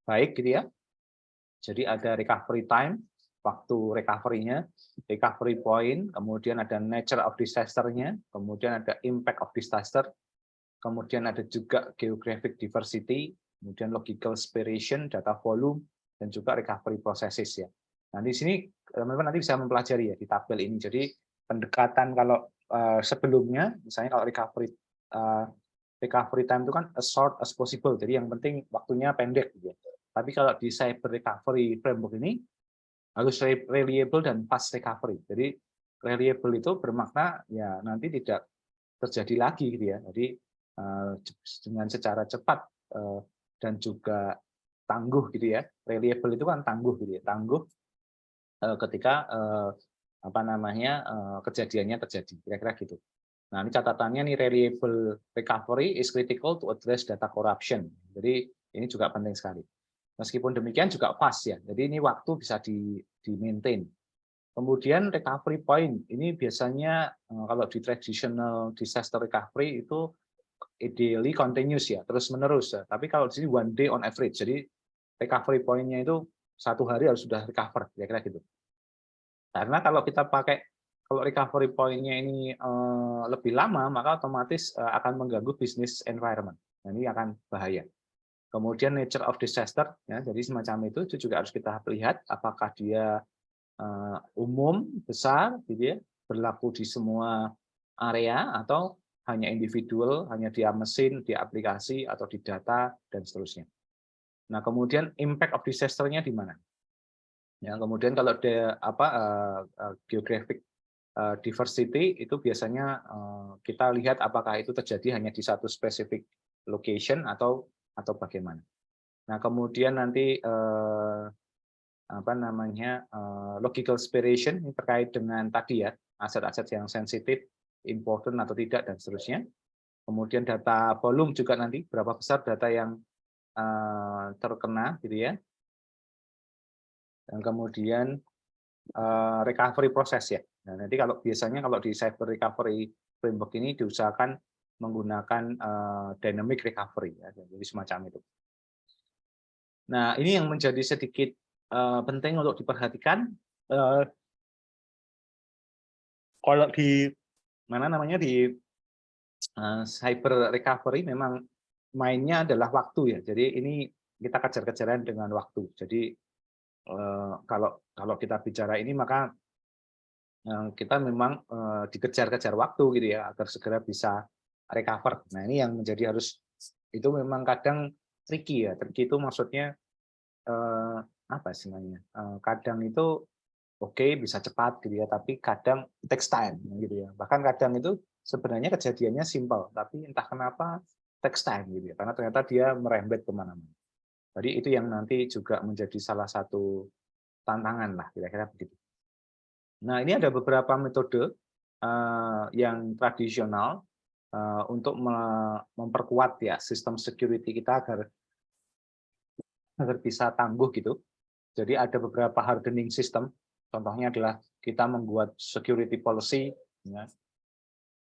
baik gitu ya. Jadi ada recovery time, waktu recovery-nya, recovery point, kemudian ada nature of disaster-nya, kemudian ada impact of disaster, kemudian ada juga geographic diversity, kemudian logical separation, data volume, dan juga recovery processes ya. Nah, di sini teman-teman nanti bisa mempelajari ya di tabel ini. Jadi pendekatan kalau sebelumnya, misalnya kalau recovery time itu kan as short as possible, jadi yang penting waktunya pendek gitu ya. Tapi kalau di cyber recovery framework ini harus reliable dan fast recovery. Jadi reliable itu bermakna ya nanti tidak terjadi lagi gitu ya. Jadi dengan secara cepat dan juga tangguh gitu ya. Reliable itu kan tangguh gitu ya. Tangguh ketika apa namanya kejadiannya terjadi, kira-kira gitu. Nah, ini catatannya nih, reliable recovery is critical to address data corruption. Jadi ini juga penting sekali. Meskipun demikian juga fast ya. Jadi ini waktu bisa di-maintain. Kemudian recovery point ini biasanya kalau di traditional disaster recovery itu ideally continuous ya, terus menerus ya. Tapi kalau di sini one day on average. Jadi recovery point-nya itu 1 hari harus sudah recover, kira-kira gitu. Karena kalau kita pakai, kalau recovery point-nya ini lebih lama, maka otomatis akan mengganggu business environment. Nah, ini akan bahaya. Kemudian nature of disaster, ya, jadi semacam itu juga harus kita lihat apakah dia umum, besar, gitu ya, berlaku di semua area atau hanya individual, hanya di mesin, di aplikasi atau di data dan seterusnya. Nah, kemudian impact of disaster-nya di mana? Ya, kemudian kalau ada geographic diversity itu biasanya kita lihat apakah itu terjadi hanya di satu spesifik location atau bagaimana. Nah, kemudian nanti apa namanya logical aspiration ini terkait dengan tadi ya, aset-aset yang sensitif, important atau tidak dan seterusnya. Kemudian data volume juga nanti berapa besar data yang terkena gitu ya. Dan kemudian recovery proses ya. Nah, nanti kalau biasanya kalau di cyber recovery framework ini diusahakan menggunakan dynamic recovery ya, jadi semacam itu. Nah, ini yang menjadi sedikit penting untuk diperhatikan. Kalau di mana namanya di cyber recovery memang mainnya adalah waktu ya. Jadi ini kita kejar-kejaran dengan waktu. Jadi kalau kita bicara ini maka kita memang dikejar-kejar waktu gitu ya agar segera bisa recover. Nah, ini yang menjadi itu memang kadang tricky ya. Tricky itu maksudnya apa istilahnya? Kadang itu oke, bisa cepat gitu ya, tapi kadang takes time gitu ya. Bahkan kadang itu sebenarnya kejadiannya simpel, tapi entah kenapa takes time gitu ya. Karena ternyata dia merembet kemana-mana. Jadi itu yang nanti juga menjadi salah satu tantangan lah, kira-kira begitu. Nah, ini ada beberapa metode yang tradisional untuk memperkuat ya sistem security kita agar bisa tangguh gitu. Jadi ada beberapa hardening system. Contohnya adalah kita membuat security policy, ya,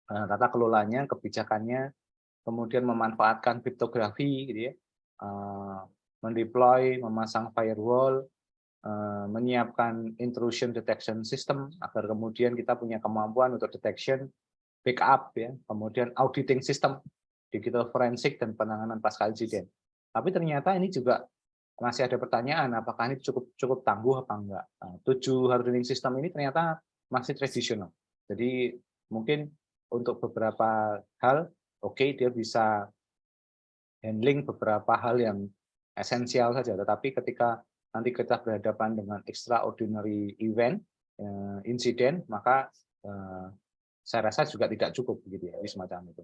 tata kelolanya, kebijakannya, kemudian memanfaatkan kriptografi, gitu ya, mendeploy, memasang firewall, menyiapkan intrusion detection system agar kemudian kita punya kemampuan untuk detection, backup, ya, kemudian auditing system, digital forensik dan penanganan pasca insiden. Tapi ternyata ini juga masih ada pertanyaan apakah ini cukup tangguh apa enggak. 7 hardening system ini ternyata masih tradisional. Jadi mungkin untuk beberapa hal oke, dia bisa handling beberapa hal yang esensial saja, tetapi ketika nanti kita berhadapan dengan extraordinary event, insiden, maka saya rasa juga tidak cukup begitu ya, semacam itu.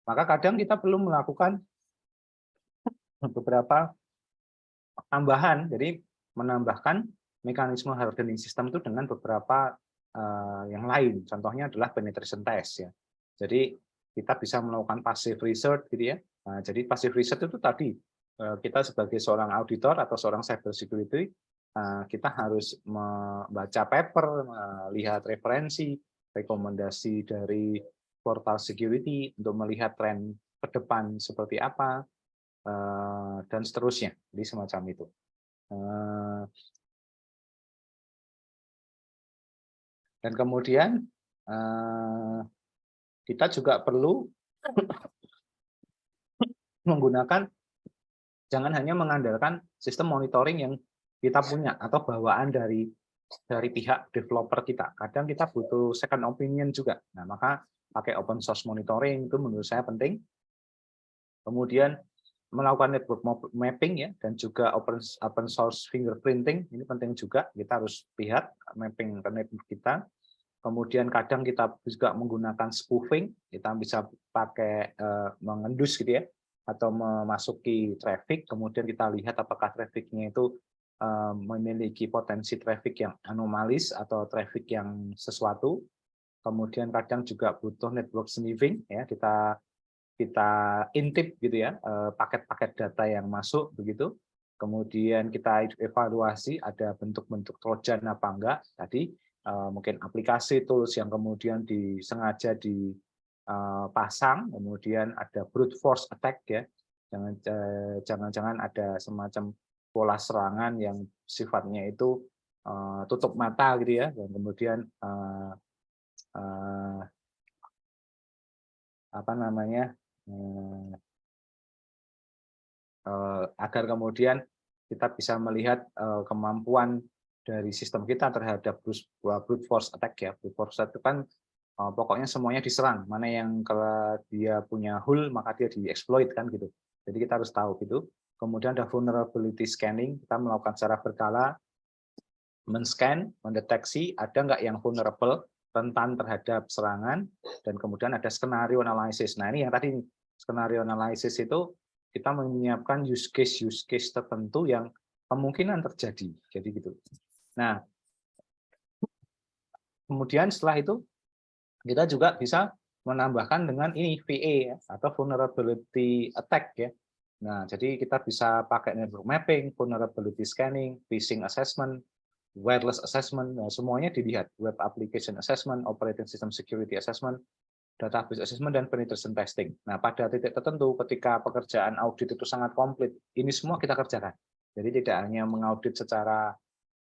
Maka kadang kita perlu melakukan beberapa tambahan, jadi menambahkan mekanisme hardening system itu dengan beberapa yang lain. Contohnya adalah penetration test ya. Jadi kita bisa melakukan passive research gitu ya. Nah, jadi passive research itu tadi kita sebagai seorang auditor atau seorang cyber security kita harus membaca paper, melihat referensi, rekomendasi dari portal security untuk melihat tren ke depan seperti apa dan seterusnya. Jadi semacam itu. Dan kemudian kita juga perlu menggunakan, jangan hanya mengandalkan sistem monitoring yang kita punya atau bawaan dari pihak developer kita. Kadang kita butuh second opinion juga. Nah, maka pakai open source monitoring itu menurut saya penting. Kemudian melakukan network mapping ya, dan juga open source fingerprinting ini penting juga. Kita harus lihat mapping ke network kita. Kemudian kadang kita juga menggunakan spoofing, kita bisa pakai mengendus gitu ya, atau memasuki traffic, kemudian kita lihat apakah traffic-nya itu memiliki potensi traffic yang anomalis atau traffic yang sesuatu. Kemudian kadang juga butuh network sniffing, ya kita intip gitu ya paket-paket data yang masuk begitu. Kemudian kita evaluasi ada bentuk-bentuk trojan apa enggak tadi, mungkin aplikasi tools yang kemudian disengaja dipasang, kemudian ada brute force attack ya, jangan-jangan ada semacam pola serangan yang sifatnya itu tutup mata gitu ya, dan kemudian apa namanya agar kemudian kita bisa melihat kemampuan dari sistem kita terhadap brute force attack ya. Brute force attack itu kan pokoknya semuanya diserang. Mana yang kalau dia punya hole maka dia dieksploit kan gitu. Jadi kita harus tahu gitu. Kemudian ada vulnerability scanning, kita melakukan secara berkala, men-scan, mendeteksi ada nggak yang vulnerable, rentan terhadap serangan, dan kemudian ada skenario analysis. Nah ini yang tadi skenario analysis itu kita menyiapkan use case tertentu yang kemungkinan terjadi. Jadi gitu. Nah, kemudian setelah itu kita juga bisa menambahkan dengan ini VA ya, atau vulnerability attack ya. Nah, jadi kita bisa pakai network mapping, vulnerability scanning, phishing assessment, wireless assessment, nah, semuanya dilihat, web application assessment, operating system security assessment, database assessment, dan penetration testing. Nah, pada titik tertentu ketika pekerjaan audit itu sangat komplit, ini semua kita kerjakan. Jadi tidak hanya mengaudit secara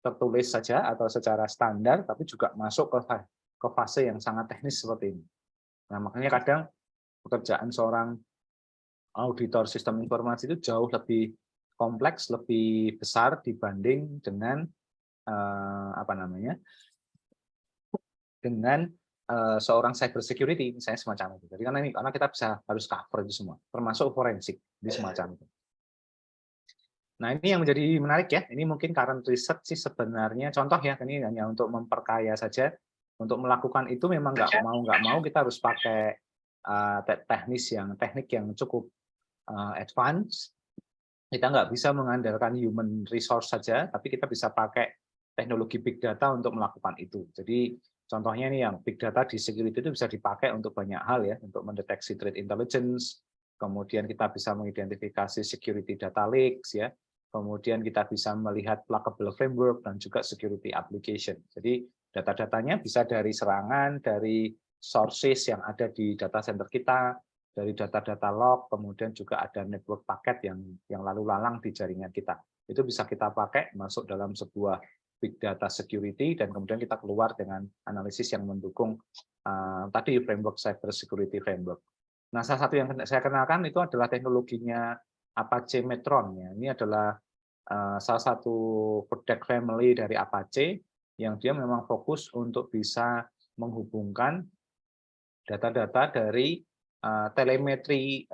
tertulis saja atau secara standar, tapi juga masuk ke fase yang sangat teknis seperti ini. Nah, makanya kadang pekerjaan seorang auditor sistem informasi itu jauh lebih kompleks, lebih besar dibanding dengan apa namanya, dengan seorang cyber security misalnya semacam itu. Jadi karena kita harus cover itu semua, termasuk forensik di semacam itu. Nah ini yang menjadi menarik ya. Ini mungkin current research sih sebenarnya contoh ya. Ini hanya untuk memperkaya saja. Untuk melakukan itu memang nggak mau kita harus pakai teknik yang cukup advance. Kita nggak bisa mengandalkan human resource saja, tapi kita bisa pakai teknologi big data untuk melakukan itu. Jadi contohnya nih yang big data di security itu bisa dipakai untuk banyak hal ya, untuk mendeteksi threat intelligence, kemudian kita bisa mengidentifikasi security data leaks ya, kemudian kita bisa melihat pluggable framework dan juga security application. Jadi data-datanya bisa dari serangan, dari sources yang ada di data center kita, dari data-data log, kemudian juga ada network paket yang lalu lalang di jaringan kita. Itu bisa kita pakai masuk dalam sebuah big data security, dan kemudian kita keluar dengan analisis yang mendukung tadi framework cyber security framework. Nah, salah satu yang saya kenalkan itu adalah teknologinya Apache Metron. Ya. Ini adalah salah satu product family dari Apache yang dia memang fokus untuk bisa menghubungkan data-data dari telemetri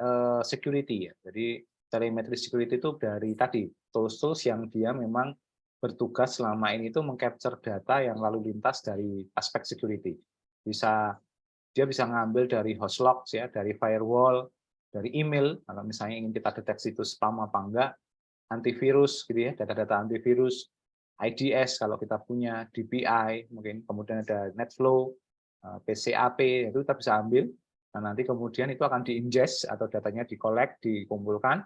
security ya. Jadi telemetri security itu dari tadi tools-tools yang dia memang bertugas selama ini itu mengcapture data yang lalu lintas dari aspek security. Dia bisa ngambil dari host logs ya, dari firewall, dari email, kalau misalnya ingin kita deteksi itu spam apa enggak, antivirus gitu ya, data-data antivirus, IDS kalau kita punya, DPI, mungkin kemudian ada NetFlow, PCAP, itu kita bisa ambil. Nah, nanti kemudian itu akan di-ingest atau datanya di-collect, dikumpulkan.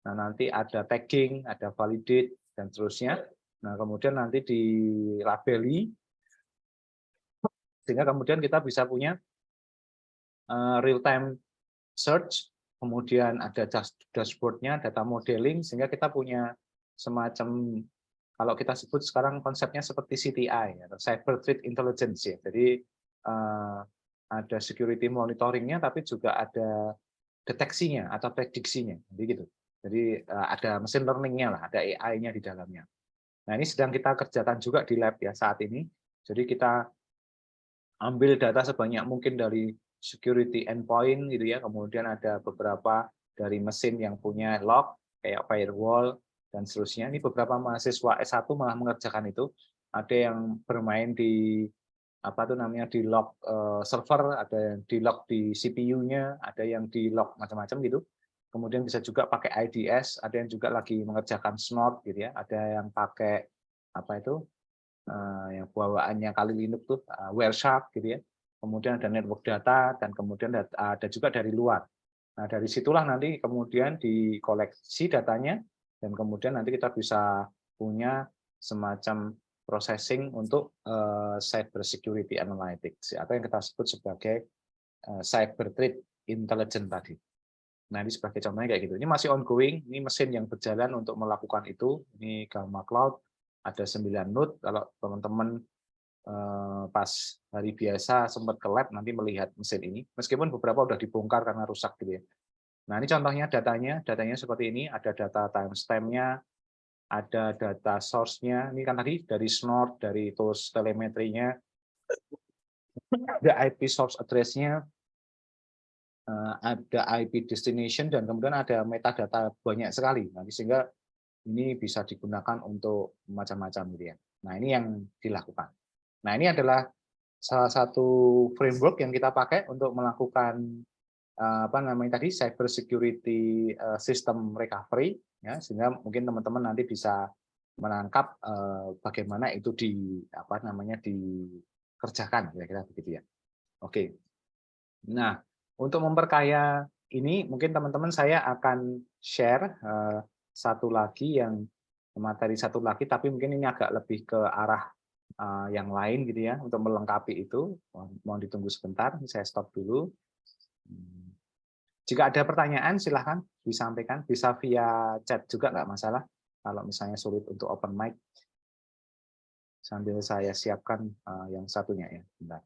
Nah, nanti ada tagging, ada validate, dan seterusnya. Nah, kemudian nanti dilabeli, sehingga kemudian kita bisa punya real-time search, kemudian ada dashboard-nya, data modeling, sehingga kita punya semacam, kalau kita sebut sekarang konsepnya seperti CTI, atau Cyber Threat Intelligence. Ya. Jadi ada security monitoring-nya, tapi juga ada deteksinya atau prediksinya. Jadi gitu. Jadi ada machine learning-nya lah, ada AI-nya di dalamnya. Nah ini sedang kita kerjakan juga di lab ya saat ini. Jadi kita ambil data sebanyak mungkin dari security endpoint gitu ya, kemudian ada beberapa dari mesin yang punya log kayak firewall dan seterusnya. Ini beberapa mahasiswa S1 malah mengerjakan itu. Ada yang bermain di apa tuh namanya di lock server, ada yang di lock di CPU-nya, ada yang di lock macam-macam gitu. Kemudian bisa juga pakai IDS, ada yang juga lagi mengerjakan Snort gitu ya, ada yang pakai apa itu yang bawaannya Kali Linux tuh Wireshark gitu ya. Kemudian ada network data dan kemudian ada juga dari luar. Nah, dari situlah nanti kemudian dikoleksi datanya dan kemudian nanti kita bisa punya semacam processing untuk cyber security analytics atau yang kita sebut sebagai cyber threat intelligence tadi. Nah, ini sebagai contohnya kayak gitu. Ini masih ongoing, ini mesin yang berjalan untuk melakukan itu. Ini Gamma Cloud, ada 9 node. Kalau teman-teman pas hari biasa sempat ke lab nanti melihat mesin ini. Meskipun beberapa udah dibongkar karena rusak gitu ya. Nah, ini contohnya datanya seperti ini, ada data timestamp-nya, ada data source-nya. Ini kan tadi dari Snort, dari tools telemetrinya, ada IP source address-nya, ada IP destination, dan kemudian ada metadata banyak sekali. Nah, sehingga ini bisa digunakan untuk macam-macam gitu ya. Nah, ini yang dilakukan. Nah, ini adalah salah satu framework yang kita pakai untuk melakukan apa namanya tadi cyber security system recovery ya, sehingga mungkin teman-teman nanti bisa menangkap bagaimana itu apa namanya dikerjakan kira-kira begitu ya. Oke. Nah, untuk memperkaya ini mungkin teman-teman saya akan share satu lagi yang materi satu lagi, tapi mungkin ini agak lebih ke arah yang lain gitu ya untuk melengkapi itu. Mohon ditunggu sebentar, saya stop dulu. Jika ada pertanyaan silahkan disampaikan, bisa via chat juga nggak masalah. Kalau misalnya sulit untuk open mic, sambil saya siapkan yang satunya ya. Bentar.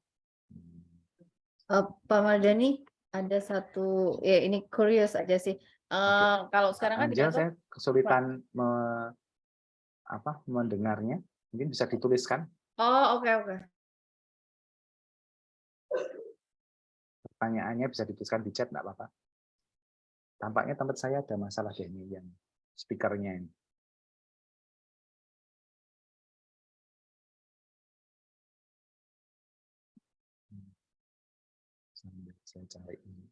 Pak Mardhani, ada satu, ya ini curious aja sih. Oke. Kalau sekarang kan di Angel, kantor, saya kesulitan mendengarnya. Mungkin bisa dituliskan oh oke. pertanyaannya, bisa dituliskan di chat nggak apa-apa. Tampaknya tempat saya ada masalah deh ini yang speakernya ini. Sambil saya cari ini.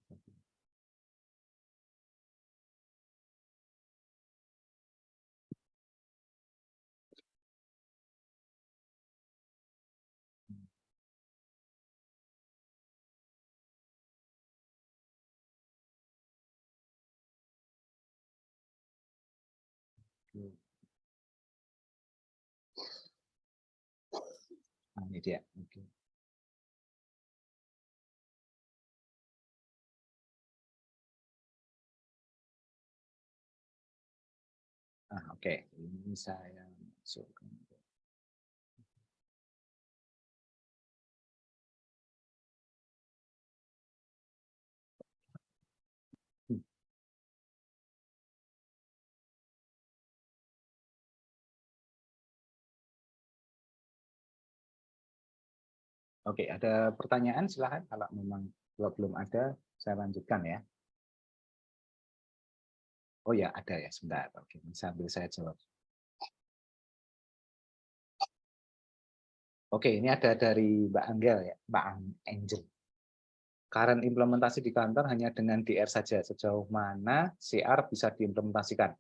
Nah, ini dia. Oke. Nah, oke. Ini saya masukkan. Oke, ada pertanyaan silahkan. Kalau memang belum ada, saya lanjutkan ya. Oh ya, ada ya, sebentar. Oke, sambil saya jawab. Oke, ini ada dari Mbak Angel ya, Mbak Angel. Current implementasi di kantor hanya dengan DR saja. Sejauh mana CR bisa diimplementasikan?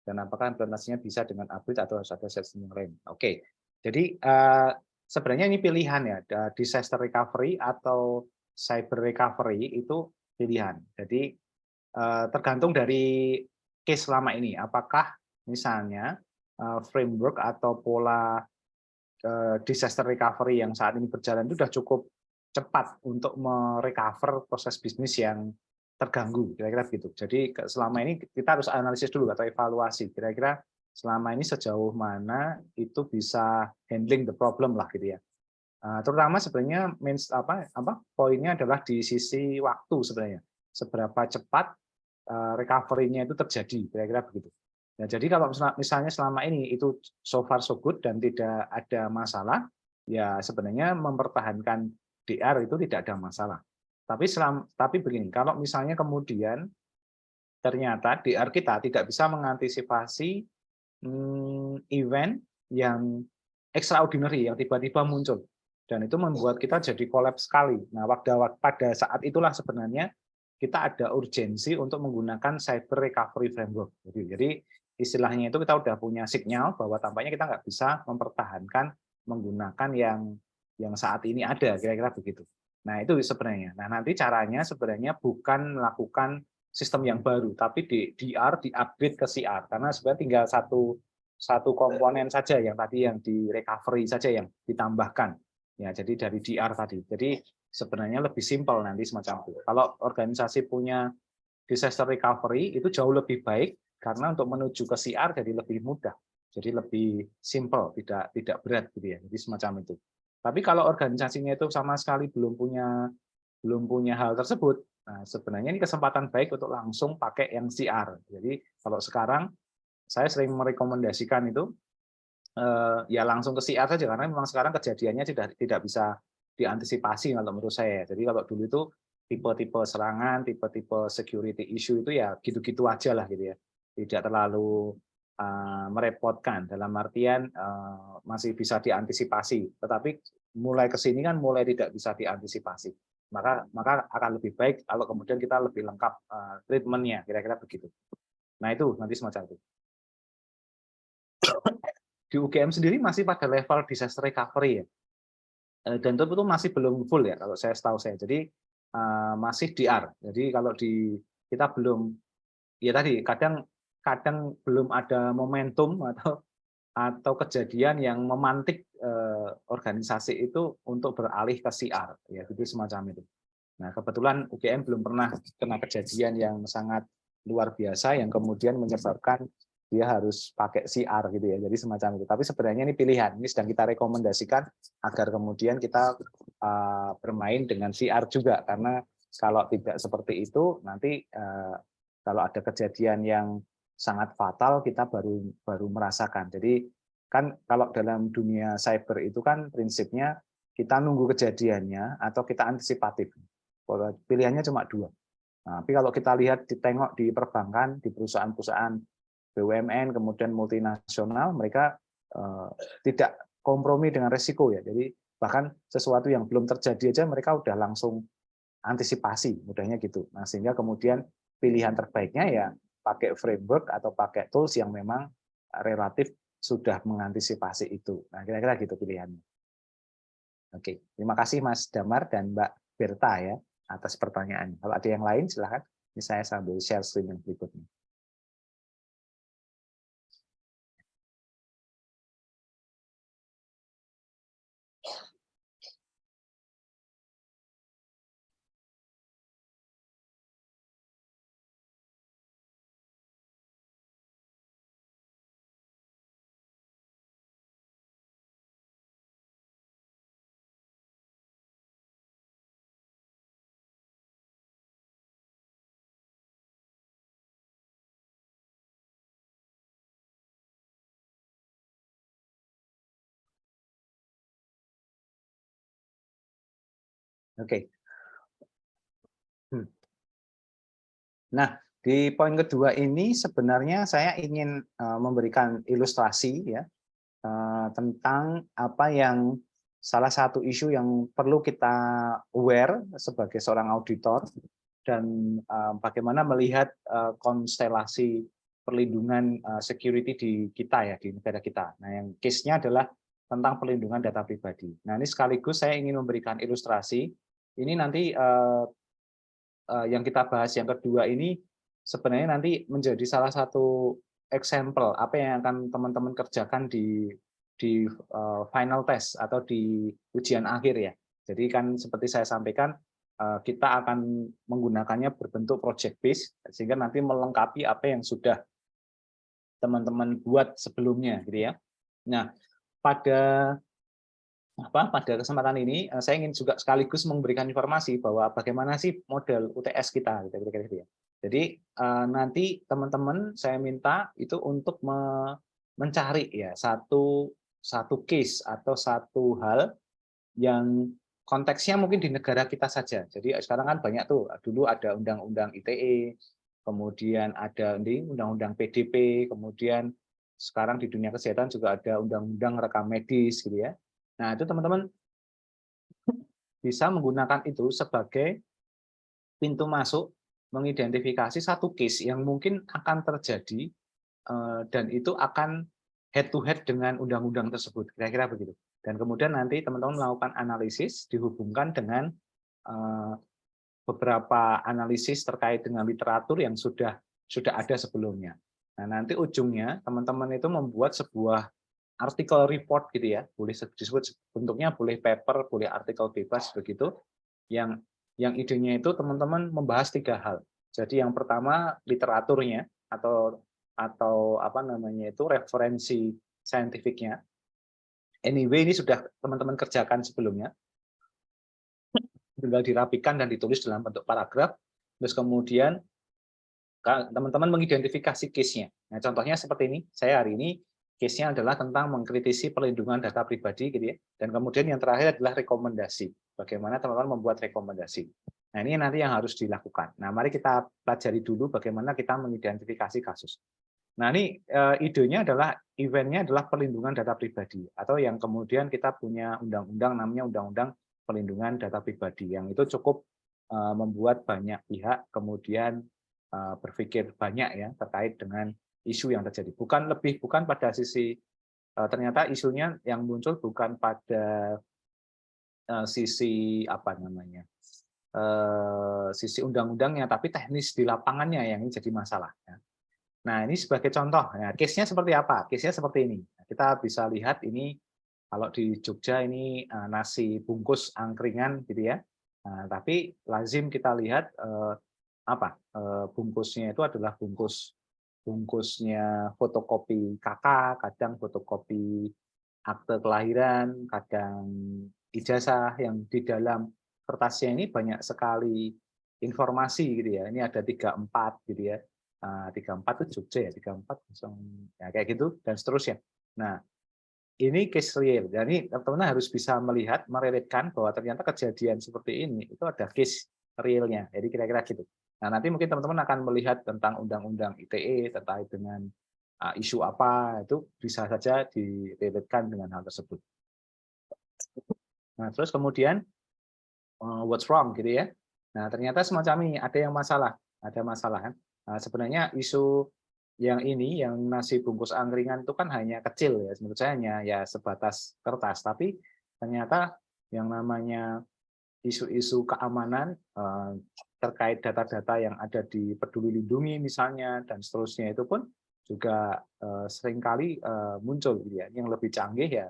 Dan apakah implementasinya bisa dengan upgrade atau harus ada sistem yang lain? Oke, jadi sebenarnya ini pilihan ya, disaster recovery atau cyber recovery itu pilihan. Jadi tergantung dari case selama ini. Apakah misalnya framework atau pola disaster recovery yang saat ini berjalan itu sudah cukup cepat untuk merecover proses bisnis yang terganggu, kira-kira begitu. Jadi selama ini kita harus analisis dulu atau evaluasi, kira-kira selama ini sejauh mana itu bisa handling the problem lah gitu ya. Terutama sebenarnya poinnya adalah di sisi waktu sebenarnya. Seberapa cepat recovery-nya itu terjadi, kira-kira begitu. Nah, jadi kalau misalnya selama ini itu so far so good dan tidak ada masalah, ya sebenarnya mempertahankan DR itu tidak ada masalah. Tapi begini, kalau misalnya kemudian ternyata DR kita tidak bisa mengantisipasi event yang extraordinary yang tiba-tiba muncul. dan itu membuat kita jadi kolaps sekali. Nah, pada saat itulah sebenarnya kita ada urgensi untuk menggunakan cyber recovery framework. Jadi istilahnya itu kita udah punya sinyal bahwa tampaknya kita nggak bisa mempertahankan menggunakan yang saat ini ada, kira-kira begitu. Nah, itu sebenarnya. Nah, nanti caranya sebenarnya bukan melakukan sistem yang baru, tapi di DR di-upgrade ke CR, karena sebenarnya tinggal satu komponen saja yang tadi yang di recovery saja yang ditambahkan. Ya, jadi dari DR tadi. Jadi sebenarnya lebih simpel nanti semacam itu. Kalau organisasi punya disaster recovery itu jauh lebih baik karena untuk menuju ke CR jadi lebih mudah. Jadi lebih simple, tidak berat gitu ya. Jadi semacam itu. Tapi kalau organisasinya itu sama sekali belum punya hal tersebut, nah sebenarnya ini kesempatan baik untuk langsung pakai yang CR. Jadi kalau sekarang saya sering merekomendasikan itu ya langsung ke CR saja karena memang sekarang kejadiannya tidak bisa diantisipasi kalau menurut saya. Jadi kalau dulu itu tipe-tipe serangan, tipe-tipe security issue itu ya gitu-gitu aja lah gitu ya. Tidak terlalu merepotkan dalam artian masih bisa diantisipasi. Tetapi mulai ke sini kan mulai tidak bisa diantisipasi. Maka akan lebih baik kalau kemudian kita lebih lengkap treatment-nya, kira-kira begitu. Nah, itu nanti semacam itu. Di UGM sendiri masih pada level disaster recovery ya. Dan itu masih belum full ya kalau saya setahu saya. Jadi masih DR. Jadi kalau kita belum ya tadi kadang belum ada momentum atau kejadian yang memantik organisasi itu untuk beralih ke CR ya, gitu semacam itu. Nah, kebetulan UGM belum pernah kena kejadian yang sangat luar biasa yang kemudian menyebabkan dia harus pakai CR gitu ya. Jadi semacam itu. Tapi sebenarnya ini pilihan. Ini sedang kita rekomendasikan agar kemudian kita bermain dengan CR juga, karena kalau tidak seperti itu nanti kalau ada kejadian yang sangat fatal kita baru merasakan. Jadi kan kalau dalam dunia cyber itu kan prinsipnya kita nunggu kejadiannya atau kita antisipatif. Pilihannya cuma dua. Nah, tapi kalau kita lihat ditengok di perbankan, di perusahaan-perusahaan BUMN, kemudian multinasional, mereka tidak kompromi dengan resiko ya. Jadi bahkan sesuatu yang belum terjadi aja mereka udah langsung antisipasi, mudahnya gitu. Nah, sehingga kemudian pilihan terbaiknya ya pakai framework atau pakai tools yang memang relatif sudah mengantisipasi itu. Nah, kira-kira gitu pilihannya. Oke, terima kasih Mas Damar dan Mbak Berta ya atas pertanyaannya. Kalau ada yang lain silakan. Ini saya sambil share screen yang berikutnya. Oke. Nah, di poin kedua ini sebenarnya saya ingin memberikan ilustrasi ya tentang apa yang salah satu isu yang perlu kita aware sebagai seorang auditor dan bagaimana melihat konstelasi perlindungan security di kita ya, di negara kita. Nah, yang case-nya adalah tentang perlindungan data pribadi. Nah, ini sekaligus saya ingin memberikan ilustrasi. Ini nanti yang kita bahas yang kedua ini sebenarnya nanti menjadi salah satu example apa yang akan teman-teman kerjakan di final test atau di ujian akhir ya. Jadi kan seperti saya sampaikan kita akan menggunakannya berbentuk project base sehingga nanti melengkapi apa yang sudah teman-teman buat sebelumnya gitu ya. Nah, pada kesempatan ini saya ingin juga sekaligus memberikan informasi bahwa bagaimana sih model UTS kita gitu kira-kira gitu ya. Jadi nanti teman-teman saya minta itu untuk mencari ya satu case atau satu hal yang konteksnya mungkin di negara kita saja. Jadi sekarang kan banyak tuh, dulu ada undang-undang ITE, kemudian ada undang-undang PDP, kemudian sekarang di dunia kesehatan juga ada undang-undang rekam medis gitu ya. Nah, itu teman-teman bisa menggunakan itu sebagai pintu masuk mengidentifikasi satu case yang mungkin akan terjadi dan itu akan head to head dengan undang-undang tersebut, kira-kira begitu. Dan kemudian nanti teman-teman melakukan analisis dihubungkan dengan beberapa analisis terkait dengan literatur yang sudah ada sebelumnya. Nah, nanti ujungnya teman-teman itu membuat sebuah artikel report gitu ya, boleh disebut bentuknya boleh paper, boleh artikel bebas begitu. Yang idenya itu teman-teman membahas 3 hal. Jadi yang pertama literaturnya atau apa namanya itu referensi saintifiknya. Anyway, ini sudah teman-teman kerjakan sebelumnya. Tinggal dirapikan dan ditulis dalam bentuk paragraf. Terus kemudian teman-teman mengidentifikasi case-nya. Nah, contohnya seperti ini. Saya hari ini case-nya adalah tentang mengkritisi perlindungan data pribadi gitu ya. Dan kemudian yang terakhir adalah rekomendasi. Bagaimana teman-teman membuat rekomendasi. Nah, ini nanti yang harus dilakukan. Nah, mari kita pelajari dulu bagaimana kita mengidentifikasi kasus. Nah, ini idenya adalah eventnya adalah perlindungan data pribadi atau yang kemudian kita punya undang-undang namanya Undang-Undang Perlindungan Data Pribadi yang itu cukup membuat banyak pihak kemudian berpikir banyak ya terkait dengan isu yang terjadi. Bukan pada sisi ternyata isunya yang muncul bukan pada sisi apa namanya sisi undang-undangnya, tapi teknis di lapangannya yang ini jadi masalah. Ya. Nah, ini sebagai contoh. Nah, case-nya seperti apa? Case-nya seperti ini. Nah, kita bisa lihat ini kalau di Jogja ini nasi bungkus angkringan gitu ya. Nah, tapi lazim kita lihat bungkusnya itu adalah bungkusnya fotokopi KK, kadang fotokopi akte kelahiran, kadang ijazah yang di dalam kertasnya ini banyak sekali informasi gitu ya. Ini ada 34 gitu ya. 34 itu Jogja ya, 34 ya kayak gitu dan seterusnya. Nah, ini case real. Jadi teman-teman harus bisa melihat, merelitkan bahwa ternyata kejadian seperti ini itu ada case realnya. Jadi kira-kira gitu. Nah, nanti mungkin teman-teman akan melihat tentang undang-undang ITE terkait dengan isu apa, itu bisa saja direlitkan dengan hal tersebut. Nah, terus kemudian what's wrong gitu ya. Nah, ternyata semacam ini ada masalah kan. Nah, sebenarnya isu yang ini, yang nasi bungkus angkringan itu kan hanya kecil ya, menurut saya hanya ya sebatas kertas. Tapi ternyata yang namanya isu-isu keamanan terkait data-data yang ada di Peduli Lindungi misalnya dan seterusnya itu pun juga seringkali muncul gitu ya. Yang lebih canggih ya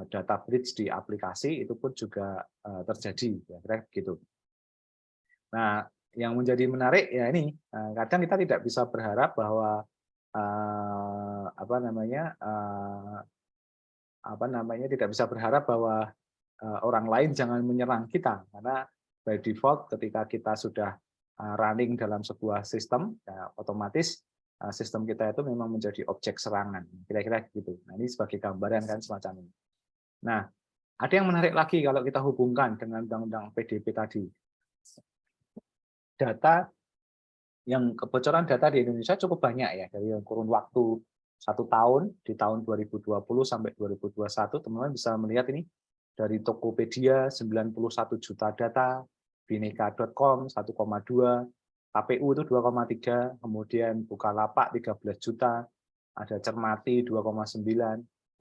data breach di aplikasi itu pun juga terjadi ya, kira gitu. Nah, yang menjadi menarik ya ini kadang kita tidak bisa berharap bahwa tidak bisa berharap bahwa orang lain jangan menyerang kita karena by default ketika kita sudah running dalam sebuah sistem ya, otomatis sistem kita itu memang menjadi objek serangan kira-kira gitu. Nah, ini sebagai gambaran kan semacam ini. Nah, ada yang menarik lagi kalau kita hubungkan dengan undang-undang PDP tadi. Data yang kebocoran data di Indonesia cukup banyak ya dari kurun waktu 1 tahun di tahun 2020 sampai 2021 teman-teman bisa melihat ini dari Tokopedia 91 juta data, bineka.com 1,2, KPU itu 2,3, kemudian Bukalapak 13 juta, ada Cermati 2,9.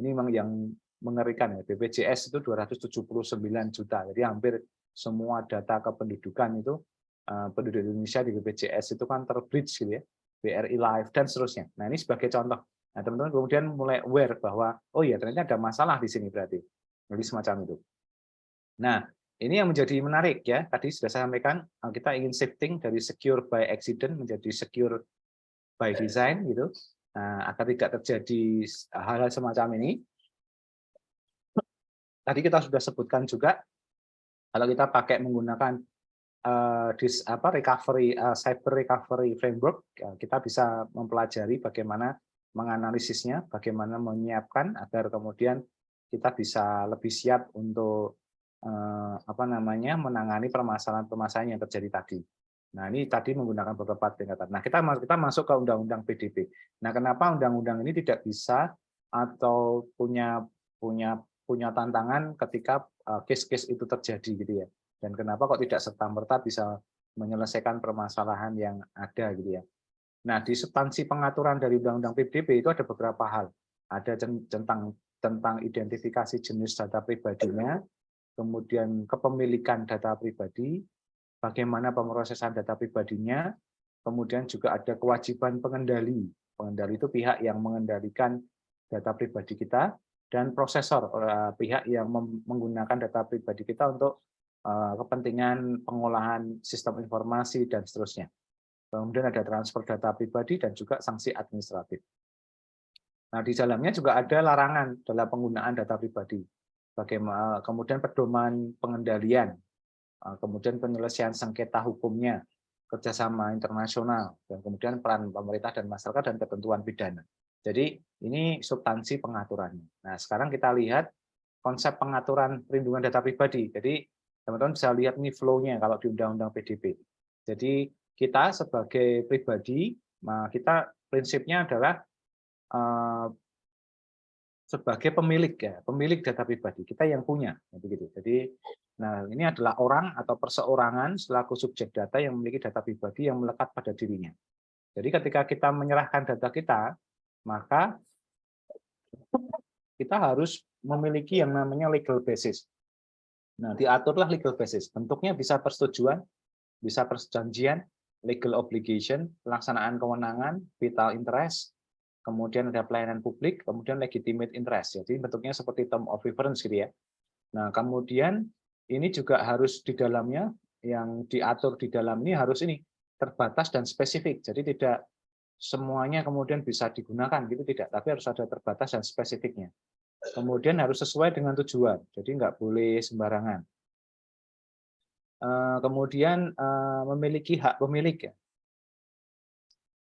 Ini memang yang mengerikan ya. BPJS itu 279 juta. Jadi hampir semua data kependudukan itu penduduk Indonesia di BPJS itu kan terbreach gitu ya, BRI Live dan seterusnya. Nah, ini sebagai contoh. Nah, teman-teman kemudian mulai aware bahwa oh ya ternyata ada masalah di sini berarti. Jadi semacam itu. Nah, ini yang menjadi menarik ya. Tadi sudah saya sampaikan kita ingin shifting dari secure by accident menjadi secure by design gitu. Nah, agar tidak terjadi hal-hal semacam ini. Tadi kita sudah sebutkan juga kalau kita pakai menggunakan cyber recovery framework, kita bisa mempelajari bagaimana menganalisisnya, bagaimana menyiapkan agar kemudian kita bisa lebih siap untuk menangani permasalahan-permasalahan yang terjadi tadi. Nah, ini tadi menggunakan beberapa tingkatan. Nah, kita masuk ke Undang-Undang PDP. Nah, kenapa undang-undang ini tidak bisa atau punya tantangan ketika case-case itu terjadi gitu ya. dan kenapa kok tidak serta-merta bisa menyelesaikan permasalahan yang ada gitu ya. Nah, di substansi pengaturan dari Undang-Undang PDB itu ada beberapa hal. Ada tentang identifikasi jenis data pribadinya, kemudian kepemilikan data pribadi, bagaimana pemrosesan data pribadinya, kemudian juga ada kewajiban pengendali. Pengendali itu pihak yang mengendalikan data pribadi kita, dan prosesor, pihak yang menggunakan data pribadi kita untuk kepentingan pengolahan sistem informasi dan seterusnya. Kemudian ada transfer data pribadi dan juga sanksi administratif. Nah, di dalamnya juga ada larangan dalam penggunaan data pribadi. Bagaimana kemudian pedoman pengendalian, kemudian penyelesaian sengketa hukumnya, kerjasama internasional, dan kemudian peran pemerintah dan masyarakat dan ketentuan pidana. Jadi ini substansi pengaturannya. Nah, sekarang kita lihat konsep pengaturan perlindungan data pribadi. Jadi teman-teman bisa lihat nih flow-nya kalau di Undang-Undang PDB. Jadi kita sebagai pribadi, kita prinsipnya adalah sebagai pemilik ya, pemilik data pribadi kita yang punya, begitu. Jadi, nah ini adalah orang atau perseorangan selaku subjek data yang memiliki data pribadi yang melekat pada dirinya. Jadi ketika kita menyerahkan data kita, maka kita harus memiliki yang namanya legal basis. Nah, diaturlah legal basis. Bentuknya bisa persetujuan, bisa perjanjian, legal obligation, pelaksanaan kewenangan, vital interest, kemudian ada pelayanan publik, kemudian legitimate interest. Jadi bentuknya seperti term of reference gitu ya. Nah, kemudian ini juga harus di dalamnya, yang diatur di dalam ini harus ini terbatas dan spesifik. Jadi tidak semuanya kemudian bisa digunakan gitu, tidak, tapi harus ada terbatas dan spesifiknya. Kemudian harus sesuai dengan tujuan, jadi nggak boleh sembarangan. Kemudian memiliki hak pemilik ya.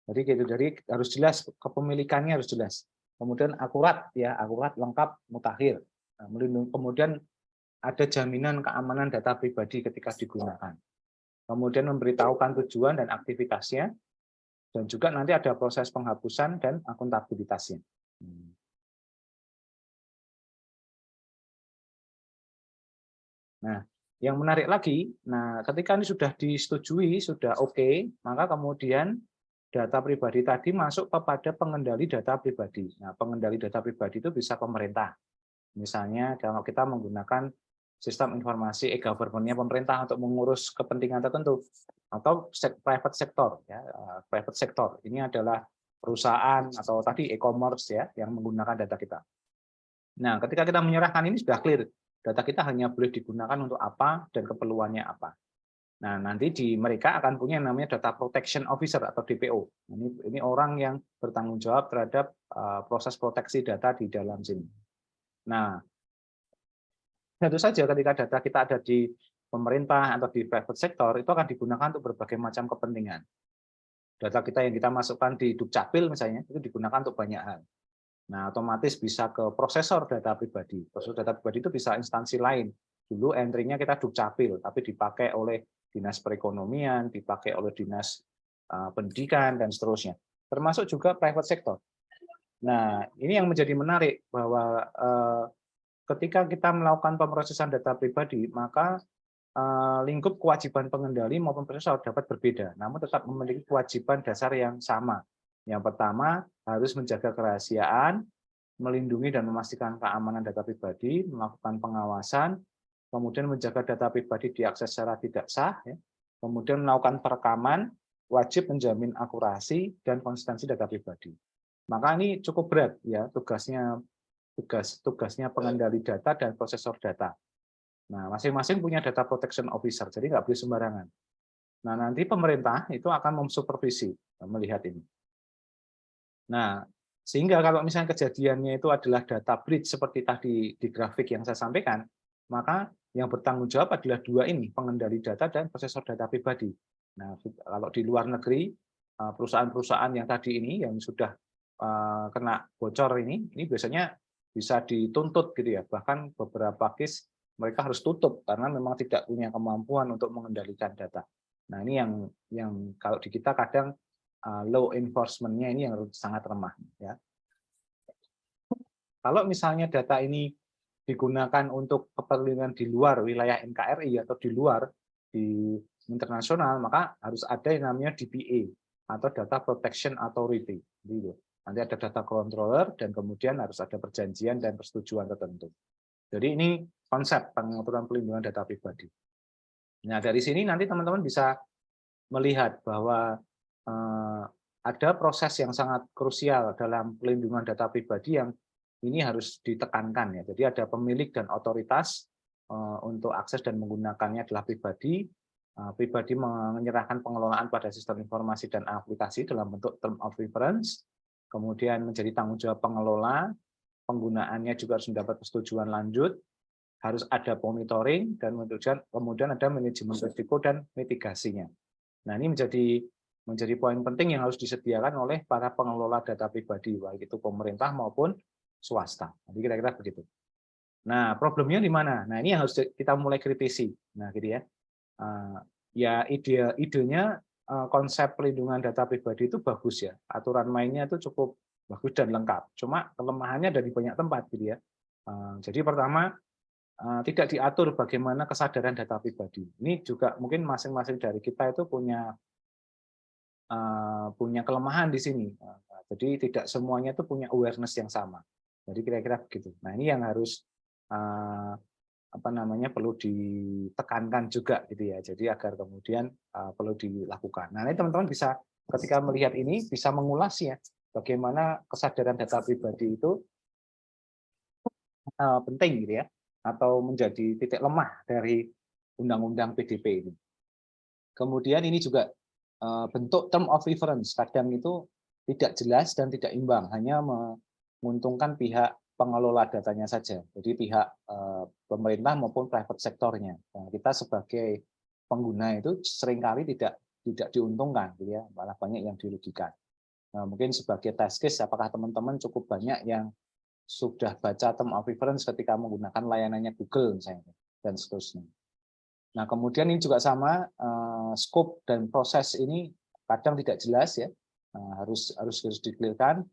Jadi gitu, jadi harus jelas, kepemilikannya harus jelas. Kemudian akurat ya, akurat, lengkap, mutakhir. Nah, kemudian ada jaminan keamanan data pribadi ketika digunakan. Kemudian memberitahukan tujuan dan aktivitasnya, dan juga nanti ada proses penghapusan dan akuntabilitasnya. Nah, yang menarik lagi, nah ketika ini sudah disetujui, sudah oke, maka kemudian data pribadi tadi masuk kepada pengendali data pribadi. Nah, pengendali data pribadi itu bisa pemerintah. Misalnya kalau kita menggunakan sistem informasi e-government-nya pemerintah untuk mengurus kepentingan tertentu, atau private sector ya, private sector ini adalah perusahaan atau tadi e-commerce ya yang menggunakan data kita. Nah, ketika kita menyerahkan ini sudah clear, data kita hanya boleh digunakan untuk apa dan keperluannya apa. Nah, nanti mereka akan punya yang namanya Data Protection Officer atau DPO. Ini orang yang bertanggung jawab terhadap proses proteksi data di dalam sini. Nah, tentu saja ketika data kita ada di pemerintah atau di private sector, itu akan digunakan untuk berbagai macam kepentingan. Data kita yang kita masukkan di Dukcapil misalnya, itu digunakan untuk banyak hal. Nah, otomatis bisa ke prosesor data pribadi. Prosesor data pribadi itu bisa instansi lain. Dulu entry-nya kita Dukcapil, tapi dipakai oleh Dinas Perekonomian, dipakai oleh Dinas Pendidikan, dan seterusnya. Termasuk juga private sector. Nah, ini yang menjadi menarik, bahwa ketika kita melakukan pemrosesan data pribadi, maka lingkup kewajiban pengendali maupun prosesor dapat berbeda, namun tetap memiliki kewajiban dasar yang sama. Yang pertama, harus menjaga kerahasiaan, melindungi dan memastikan keamanan data pribadi, melakukan pengawasan, kemudian menjaga data pribadi diakses secara tidak sah, ya. Kemudian melakukan perekaman, wajib menjamin akurasi dan konsistensi data pribadi. Maka ini cukup berat ya tugasnya pengendali data dan prosesor data. Nah, masing-masing punya data protection officer, jadi nggak boleh sembarangan. Nah, nanti pemerintah itu akan memsupervisi melihat ini. Nah, sehingga kalau misalnya kejadiannya itu adalah data breach seperti tadi di grafik yang saya sampaikan, maka yang bertanggung jawab adalah dua ini, pengendali data dan prosesor data pribadi. Nah, kalau di luar negeri, perusahaan-perusahaan yang tadi ini, yang sudah kena bocor ini biasanya bisa dituntut gitu ya, bahkan beberapa case mereka harus tutup karena memang tidak punya kemampuan untuk mengendalikan data. Nah, ini yang kalau di kita kadang law enforcement-nya ini yang sangat lemah ya. Kalau misalnya data ini digunakan untuk kepentingan di luar wilayah NKRI atau di luar di internasional, maka harus ada yang namanya DPA atau Data Protection Authority. Gitu. Nanti ada data controller dan kemudian harus ada perjanjian dan persetujuan tertentu. Jadi ini konsep pengaturan pelindungan data pribadi. Nah, dari sini nanti teman-teman bisa melihat bahwa ada proses yang sangat krusial dalam pelindungan data pribadi yang ini harus ditekankan ya. Jadi ada pemilik dan otoritas untuk akses dan menggunakannya adalah pribadi. Pribadi menyerahkan pengelolaan pada sistem informasi dan aplikasi dalam bentuk term of reference, kemudian menjadi tanggung jawab pengelola, penggunaannya juga harus mendapat persetujuan lanjut, harus ada monitoring, dan kemudian ada manajemen risiko dan mitigasinya. Nah, ini menjadi poin penting yang harus disediakan oleh para pengelola data pribadi, baik itu pemerintah maupun swasta. Jadi kira-kira begitu. Nah, problemnya di mana? Nah, ini yang harus kita mulai kritisi. Nah, gitu ya. Ya idenya konsep pelindungan data pribadi itu bagus ya. Aturan mainnya itu cukup bagus dan lengkap. Cuma kelemahannya dari banyak tempat gitu ya. Jadi pertama tidak diatur bagaimana kesadaran data pribadi. Ini juga mungkin masing-masing dari kita itu punya kelemahan di sini. Jadi tidak semuanya itu punya awareness yang sama. Jadi kira-kira begitu. Nah, ini yang harus perlu ditekankan juga gitu ya. Jadi agar kemudian perlu dilakukan. Nah, ini teman-teman bisa ketika melihat ini bisa mengulas ya bagaimana kesadaran data pribadi itu penting gitu ya, atau menjadi titik lemah dari undang-undang PDP ini. Kemudian ini juga bentuk term of reference kadang itu tidak jelas dan tidak imbang, hanya menguntungkan pihak pengelola datanya saja, jadi pihak pemerintah maupun private sektornya. Nah, kita sebagai pengguna itu seringkali tidak diuntungkan, gitu ya, malah banyak yang dirugikan. Nah, mungkin sebagai test case, apakah teman-teman cukup banyak yang sudah baca term of reference ketika menggunakan layanannya Google misalnya, dan seterusnya. Nah, kemudian ini juga sama, scope dan proses ini kadang tidak jelas ya, harus di-clear-kan.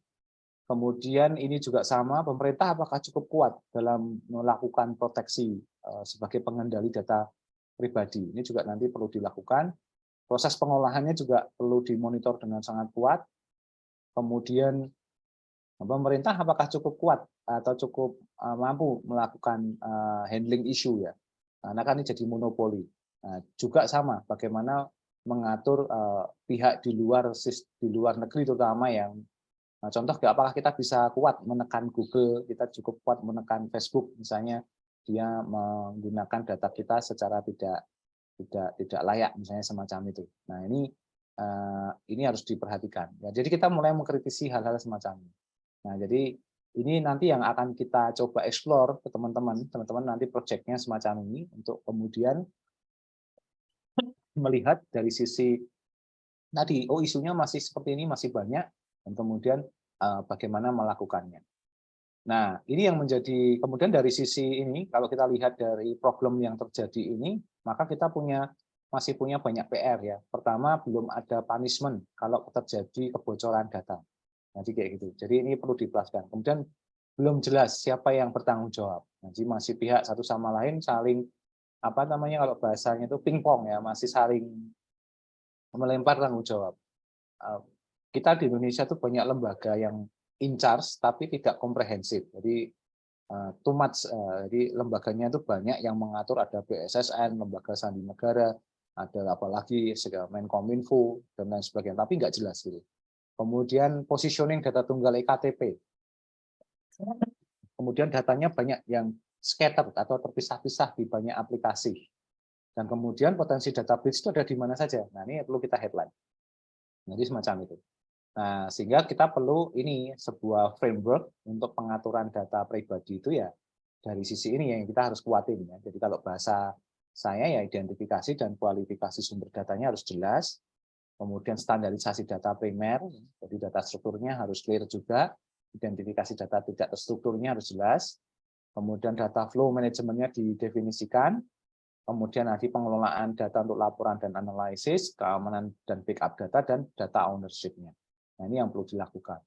Kemudian ini juga sama, pemerintah apakah cukup kuat dalam melakukan proteksi sebagai pengendali data pribadi. Ini juga nanti perlu dilakukan. Proses pengolahannya juga perlu dimonitor dengan sangat kuat. Kemudian pemerintah apakah cukup kuat atau cukup mampu melakukan handling isu ya. Karena kan ini jadi monopoli. Nah, juga sama, bagaimana mengatur pihak di luar negeri terutama yang contoh, apakah kita bisa kuat menekan Google, kita cukup kuat menekan Facebook, misalnya dia menggunakan data kita secara tidak layak, misalnya semacam itu. Nah, ini harus diperhatikan. Ya, jadi kita mulai mengkritisi hal-hal semacam ini. Nah, jadi ini nanti yang akan kita coba explore ke teman-teman nanti proyeknya semacam ini untuk kemudian melihat dari sisi tadi, isunya masih seperti ini, masih banyak, dan kemudian bagaimana melakukannya. Nah, ini yang menjadi, kemudian dari sisi ini, kalau kita lihat dari problem yang terjadi ini, maka kita masih punya banyak PR ya. Pertama, belum ada punishment kalau terjadi kebocoran data. Jadi kayak gitu. Jadi ini perlu dijelaskan. Kemudian belum jelas siapa yang bertanggung jawab. Jadi masih pihak satu sama lain saling kalau bahasanya itu pingpong ya, masih saling melempar tanggung jawab. Kita di Indonesia tuh banyak lembaga yang in charge tapi tidak komprehensif. Jadi too much. Jadi lembaganya itu banyak yang mengatur, ada BSSN, lembaga sandi negara, ada apalagi Menkominfo dan lain sebagainya, tapi nggak jelas gitu. Kemudian positioning data tunggal ektp. Kemudian datanya banyak yang scattered atau terpisah-pisah di banyak aplikasi. Dan kemudian potensi data breach itu ada di mana saja. Nah, ini perlu kita headline. Jadi semacam itu. Nah, sehingga kita perlu ini sebuah framework untuk pengaturan data pribadi itu ya dari sisi ini yang kita harus kuatin ya. Jadi kalau bahasa saya ya identifikasi dan kualifikasi sumber datanya harus jelas. Kemudian standarisasi data primer, jadi data strukturnya harus clear juga. Identifikasi data tidak terstrukturnya harus jelas. Kemudian data flow manajemennya didefinisikan. Kemudian nanti pengelolaan data untuk laporan dan analisis, keamanan dan backup data, dan data ownership-nya. Nah, ini yang perlu dilakukan.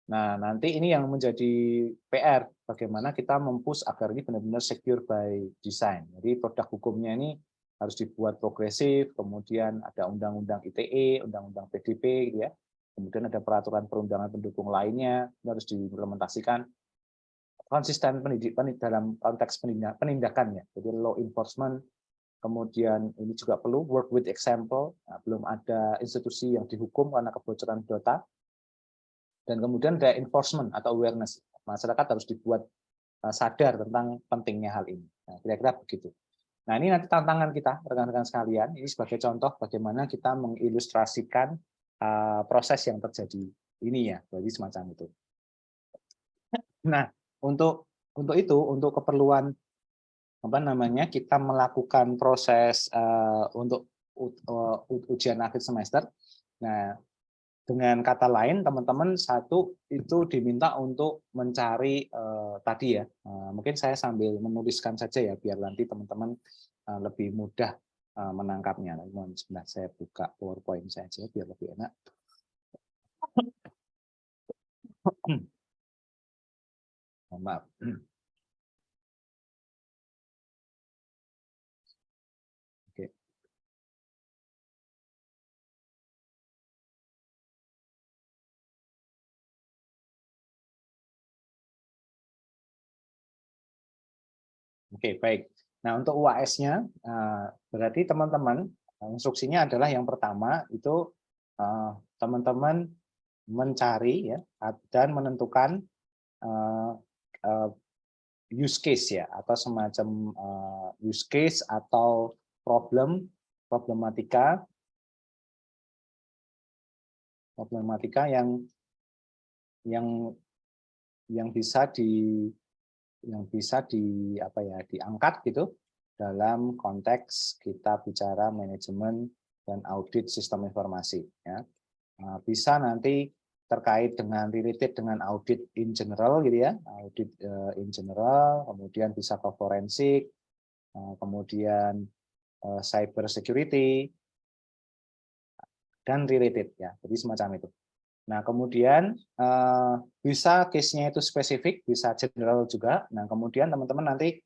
Nah, nanti ini yang menjadi PR, bagaimana kita mempush agar ini benar-benar secure by design. Jadi produk hukumnya ini harus dibuat progresif, kemudian ada undang-undang ITE, undang-undang PDP, gitu ya. Kemudian ada peraturan perundangan pendukung lainnya, ini harus diimplementasikan konsisten dalam konteks penindakan ya. Jadi law enforcement, kemudian ini juga perlu work with example. Nah, belum ada institusi yang dihukum karena kebocoran data. Dan kemudian ada enforcement atau awareness. Masyarakat harus dibuat sadar tentang pentingnya hal ini. Nah, kira-kira begitu. Nah, ini nanti tantangan kita, rekan-rekan sekalian. Ini sebagai contoh bagaimana kita mengilustrasikan proses yang terjadi ini ya, jadi semacam itu. Nah, untuk keperluan apa namanya, kita melakukan proses untuk ujian akhir semester. Nah, dengan kata lain, teman-teman satu itu diminta untuk mencari tadi ya, mungkin saya sambil menuliskan saja ya, biar nanti teman-teman lebih mudah menangkapnya. Mohon sebentar, saya buka PowerPoint saja biar lebih enak. Maaf. Oke. Oke, baik. Nah, untuk UAS-nya, berarti teman-teman, instruksinya adalah yang pertama, itu teman-teman mencari ya, dan menentukan use case ya, atau semacam use case atau problematika yang bisa diangkat gitu dalam konteks kita bicara manajemen dan audit sistem informasi ya. Bisa nanti terkait dengan related dengan audit in general gitu ya, audit in general, kemudian bisa ke forensik, kemudian cyber security dan related ya. Jadi semacam itu. Nah, kemudian bisa case-nya itu spesifik, bisa general juga. Nah, kemudian teman-teman nanti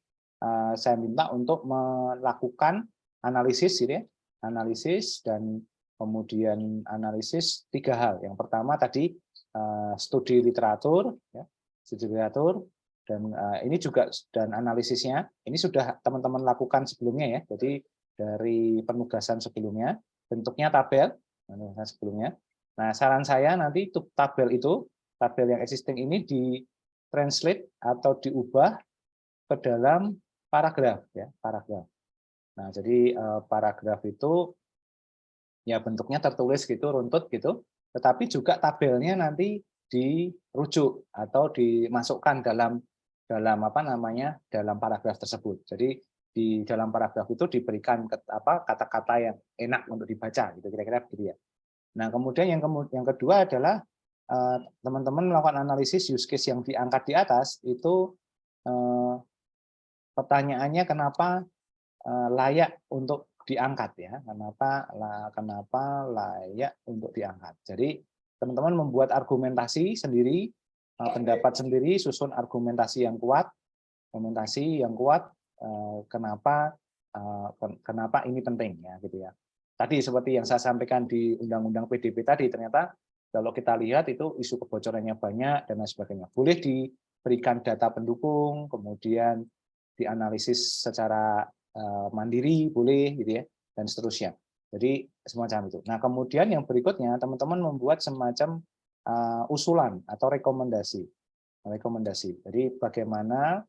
saya minta untuk melakukan analisis gitu ya. Analisis dan kemudian analisis 3 hal. Yang pertama tadi studi literatur ya, studi literatur, dan ini juga, dan analisisnya ini sudah teman-teman lakukan sebelumnya ya. Jadi dari penugasan sebelumnya, bentuknya tabel sebelumnya. Nah, saran saya nanti tabel yang existing ini di-translate atau diubah ke dalam paragraf ya, paragraf. Nah, jadi paragraf itu ya bentuknya tertulis gitu, runtut gitu, tetapi juga tabelnya nanti dirujuk atau dimasukkan dalam paragraf tersebut. Jadi di dalam paragraf itu diberikan kata-kata yang enak untuk dibaca gitu, kira-kira begitu ya. Nah, kemudian yang kedua adalah teman-teman melakukan analisis use case yang diangkat di atas itu, pertanyaannya kenapa layak untuk diangkat ya, kenapa layak untuk diangkat. Jadi teman-teman membuat argumentasi sendiri, pendapat sendiri, susun argumentasi yang kuat, kenapa ini penting ya gitu ya. Tadi seperti yang saya sampaikan di Undang-Undang PDP tadi, ternyata kalau kita lihat itu isu kebocorannya banyak dan lain sebagainya. Boleh diberikan data pendukung, kemudian dianalisis secara mandiri, boleh gitu ya, dan seterusnya. Jadi semacam itu. Nah, kemudian yang berikutnya teman-teman membuat semacam usulan atau rekomendasi. Jadi bagaimana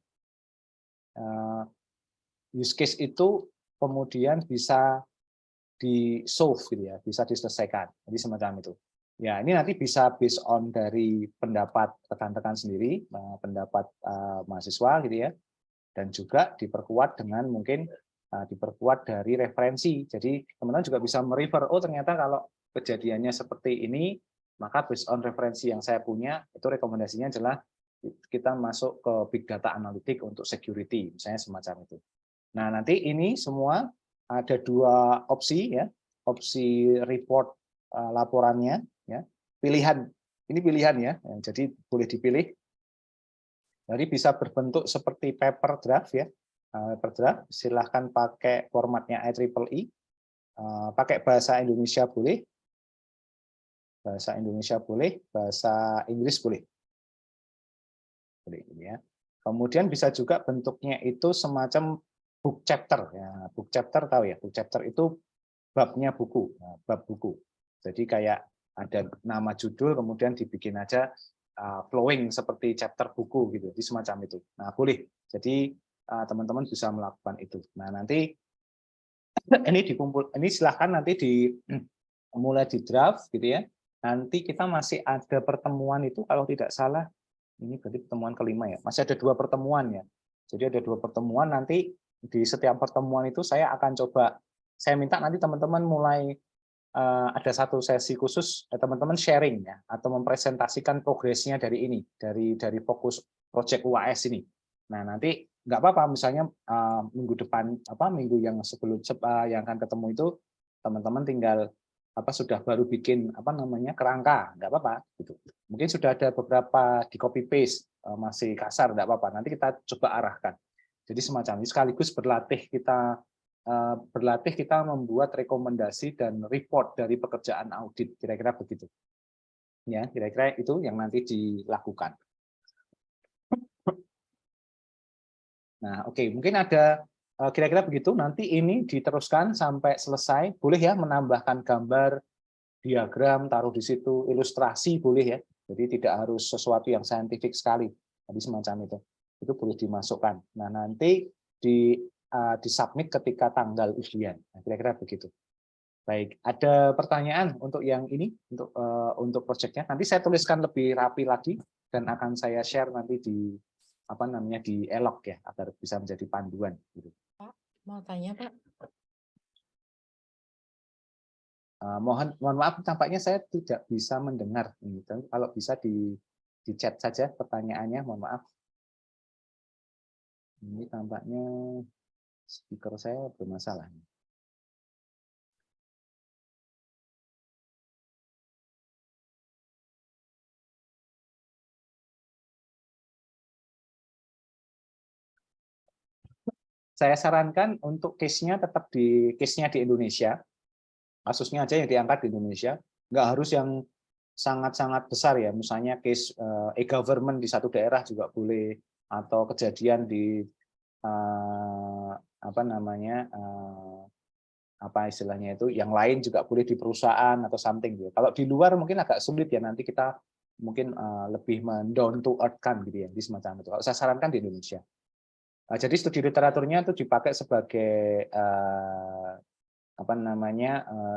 use case itu kemudian bisa di-solve gitu ya, bisa diselesaikan. Jadi semacam itu. Ya, ini nanti bisa based on dari pendapat rekan-rekan sendiri, pendapat mahasiswa gitu ya, dan juga diperkuat dengan mungkin diperkuat dari referensi. Jadi teman-teman juga bisa merefer, oh ternyata kalau kejadiannya seperti ini, maka based on referensi yang saya punya, itu rekomendasinya adalah kita masuk ke big data analytic untuk security, misalnya semacam itu. Nah, nanti ini semua ada 2 opsi ya, opsi report laporannya ya. Pilihan Ini pilihan ya, jadi boleh dipilih. Jadi bisa berbentuk seperti paper draft ya. Paper draft, silahkan pakai formatnya IEEE, pakai bahasa Indonesia boleh, bahasa Indonesia boleh, bahasa Inggris boleh. Boleh ini ya. Kemudian bisa juga bentuknya itu semacam book chapter ya. Book chapter tahu ya, book chapter itu babnya buku, bab buku. Jadi kayak ada nama judul kemudian dibikin aja flowing seperti chapter buku gitu, di semacam itu. Nah, boleh. Jadi teman-teman bisa melakukan itu. Nah, nanti ini dikumpul, ini silahkan nanti mulai di draft gitu ya. Nanti kita masih ada pertemuan itu kalau tidak salah, ini berarti pertemuan kelima ya. Masih ada 2 pertemuan ya. Jadi ada 2 pertemuan, nanti di setiap pertemuan itu saya akan coba, saya minta nanti teman-teman mulai ada satu sesi khusus teman-teman sharing ya, atau mempresentasikan progresnya dari ini, dari fokus project UAS ini. Nah, nanti nggak apa-apa misalnya minggu depan minggu yang sebelum yang akan ketemu itu teman-teman tinggal sudah baru bikin kerangka, nggak apa-apa gitu. Mungkin sudah ada beberapa di copy paste masih kasar, nggak apa-apa. Nanti kita coba arahkan. Jadi semacam ini sekaligus berlatih kita membuat rekomendasi dan report dari pekerjaan audit, kira-kira begitu. Ya, kira-kira itu yang nanti dilakukan. Nah, oke, mungkin ada kira-kira begitu. Nanti ini diteruskan sampai selesai. Boleh ya menambahkan gambar, diagram, taruh di situ, ilustrasi boleh ya. Jadi tidak harus sesuatu yang saintifik sekali. Jadi semacam itu. Itu boleh dimasukkan. Nah, nanti disubmit ketika tanggal ujian. Nah, kira-kira begitu. Baik, ada pertanyaan untuk yang ini, untuk proyeknya. Nanti saya tuliskan lebih rapi lagi dan akan saya share nanti di di elok ya, agar bisa menjadi panduan. Gitu. Pak, mau tanya Pak. Mohon maaf, tampaknya saya tidak bisa mendengar. Kalau bisa di chat saja pertanyaannya, mohon maaf. Ini tampaknya speaker saya bermasalah. Saya sarankan untuk case-nya tetap di Indonesia, kasusnya aja yang diangkat di Indonesia, nggak harus yang sangat-sangat besar ya, misalnya case e-government di satu daerah juga boleh, atau kejadian di apa istilahnya itu, yang lain juga boleh di perusahaan atau something gitu. Kalau di luar mungkin agak sulit ya, nanti kita mungkin lebih down to earth kan gitu ya, di semacam itu. Kalau saya sarankan di Indonesia. Jadi studi literaturnya itu dipakai sebagai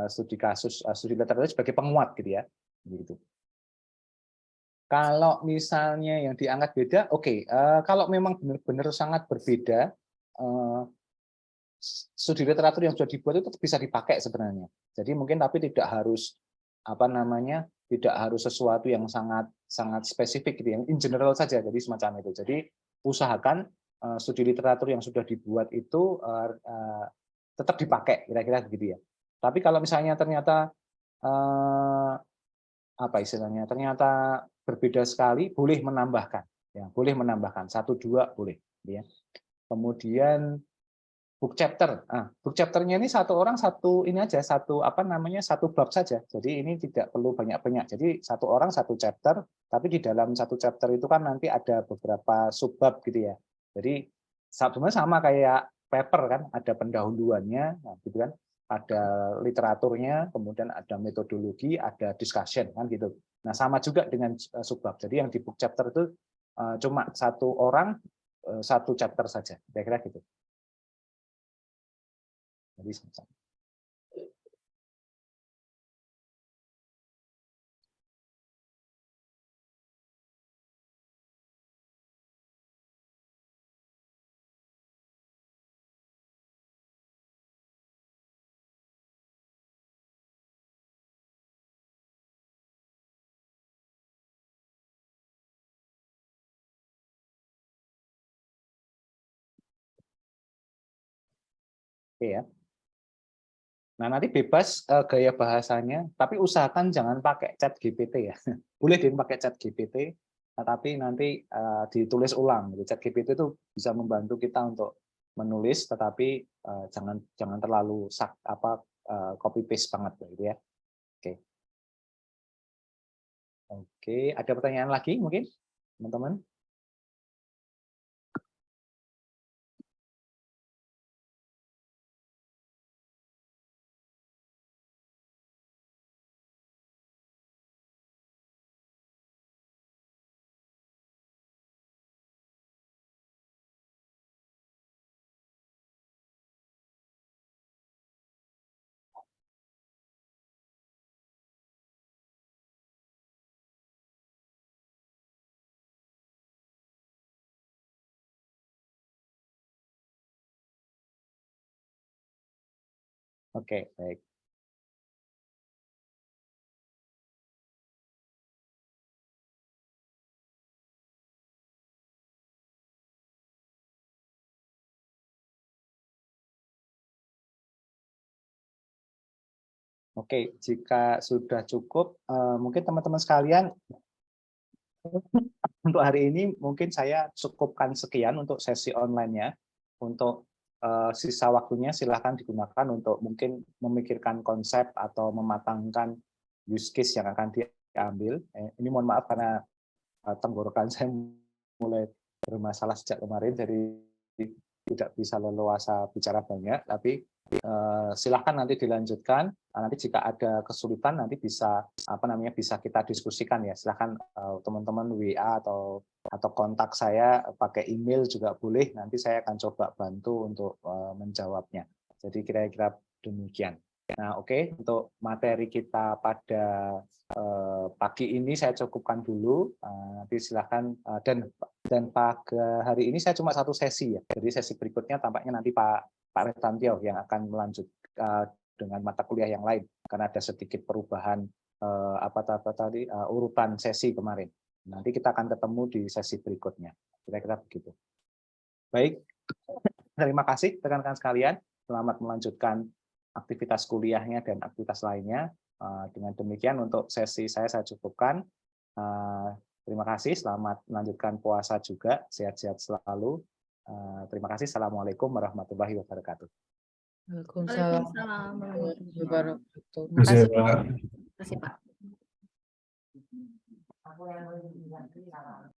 studi kasus, studi literatur sebagai penguat gitu ya. Gitu. Kalau misalnya yang diangkat beda, oke. Kalau memang benar-benar sangat berbeda, studi literatur yang sudah dibuat itu bisa dipakai sebenarnya. Jadi mungkin tapi tidak harus tidak harus sesuatu yang sangat sangat spesifik gitu, yang in general saja. Jadi semacam itu. Jadi usahakan studi literatur yang sudah dibuat itu tetap dipakai, kira-kira begitu ya. Tapi kalau misalnya ternyata ternyata berbeda sekali, boleh menambahkan, ya, boleh menambahkan 1-2 boleh, ya. Kemudian book chapter, book chapternya ini satu orang satu ini aja, satu satu bab saja. Jadi ini tidak perlu banyak-banyak. Jadi satu orang satu chapter, tapi di dalam satu chapter itu kan nanti ada beberapa subbab gitu ya. Jadi sebenarnya sama kayak paper kan, ada pendahuluannya, gitu kan, ada literaturnya, kemudian ada metodologi, ada discussion kan gitu. Nah sama juga dengan subbab. Jadi yang di book chapter itu cuma satu orang satu chapter saja, kira-kira gitu. Jadi semacam. Oke ya. Nah, nanti bebas gaya bahasanya, tapi usahakan jangan pakai chat GPT ya. Boleh deh pakai chat GPT, tapi nanti ditulis ulang. Chat GPT itu bisa membantu kita untuk menulis, tetapi jangan terlalu copy paste banget gitu ya. Oke. Oke, ada pertanyaan lagi mungkin, teman-teman? Oke, baik. Oke, jika sudah cukup, mungkin teman-teman sekalian, untuk hari ini mungkin saya cukupkan sekian untuk sesi online-nya. Untuk sisa waktunya silahkan digunakan untuk mungkin memikirkan konsep atau mematangkan use case yang akan diambil. Ini mohon maaf karena tenggorokan saya mulai bermasalah sejak kemarin, jadi tidak bisa leluasa bicara banyak, tapi silahkan nanti dilanjutkan. Nanti jika ada kesulitan nanti bisa bisa kita diskusikan ya. Silahkan teman-teman WA atau kontak saya pakai email juga boleh. Nanti saya akan coba bantu untuk menjawabnya. Jadi kira-kira demikian. Nah, oke, untuk materi kita pada pagi ini saya cukupkan dulu. Nanti silahkan dan pada hari ini saya cuma satu sesi ya. Jadi sesi berikutnya tampaknya nanti Pak Retantio yang akan melanjut dengan mata kuliah yang lain karena ada sedikit perubahan urutan sesi kemarin. Nanti kita akan ketemu di sesi berikutnya. Kira-kira begitu. Baik, terima kasih rekan-rekan sekalian. Selamat melanjutkan aktivitas kuliahnya dan aktivitas lainnya. Dengan demikian untuk sesi saya cukupkan. Terima kasih, selamat melanjutkan puasa juga, sehat-sehat selalu. Terima kasih. Assalamualaikum warahmatullahi wabarakatuh. Waalaikumsalam Waalaikumsalam warahmatullahi wabarakatuh. warahmatullahi Makasih, Pak. wabarakatuh. Terima kasih, Pak.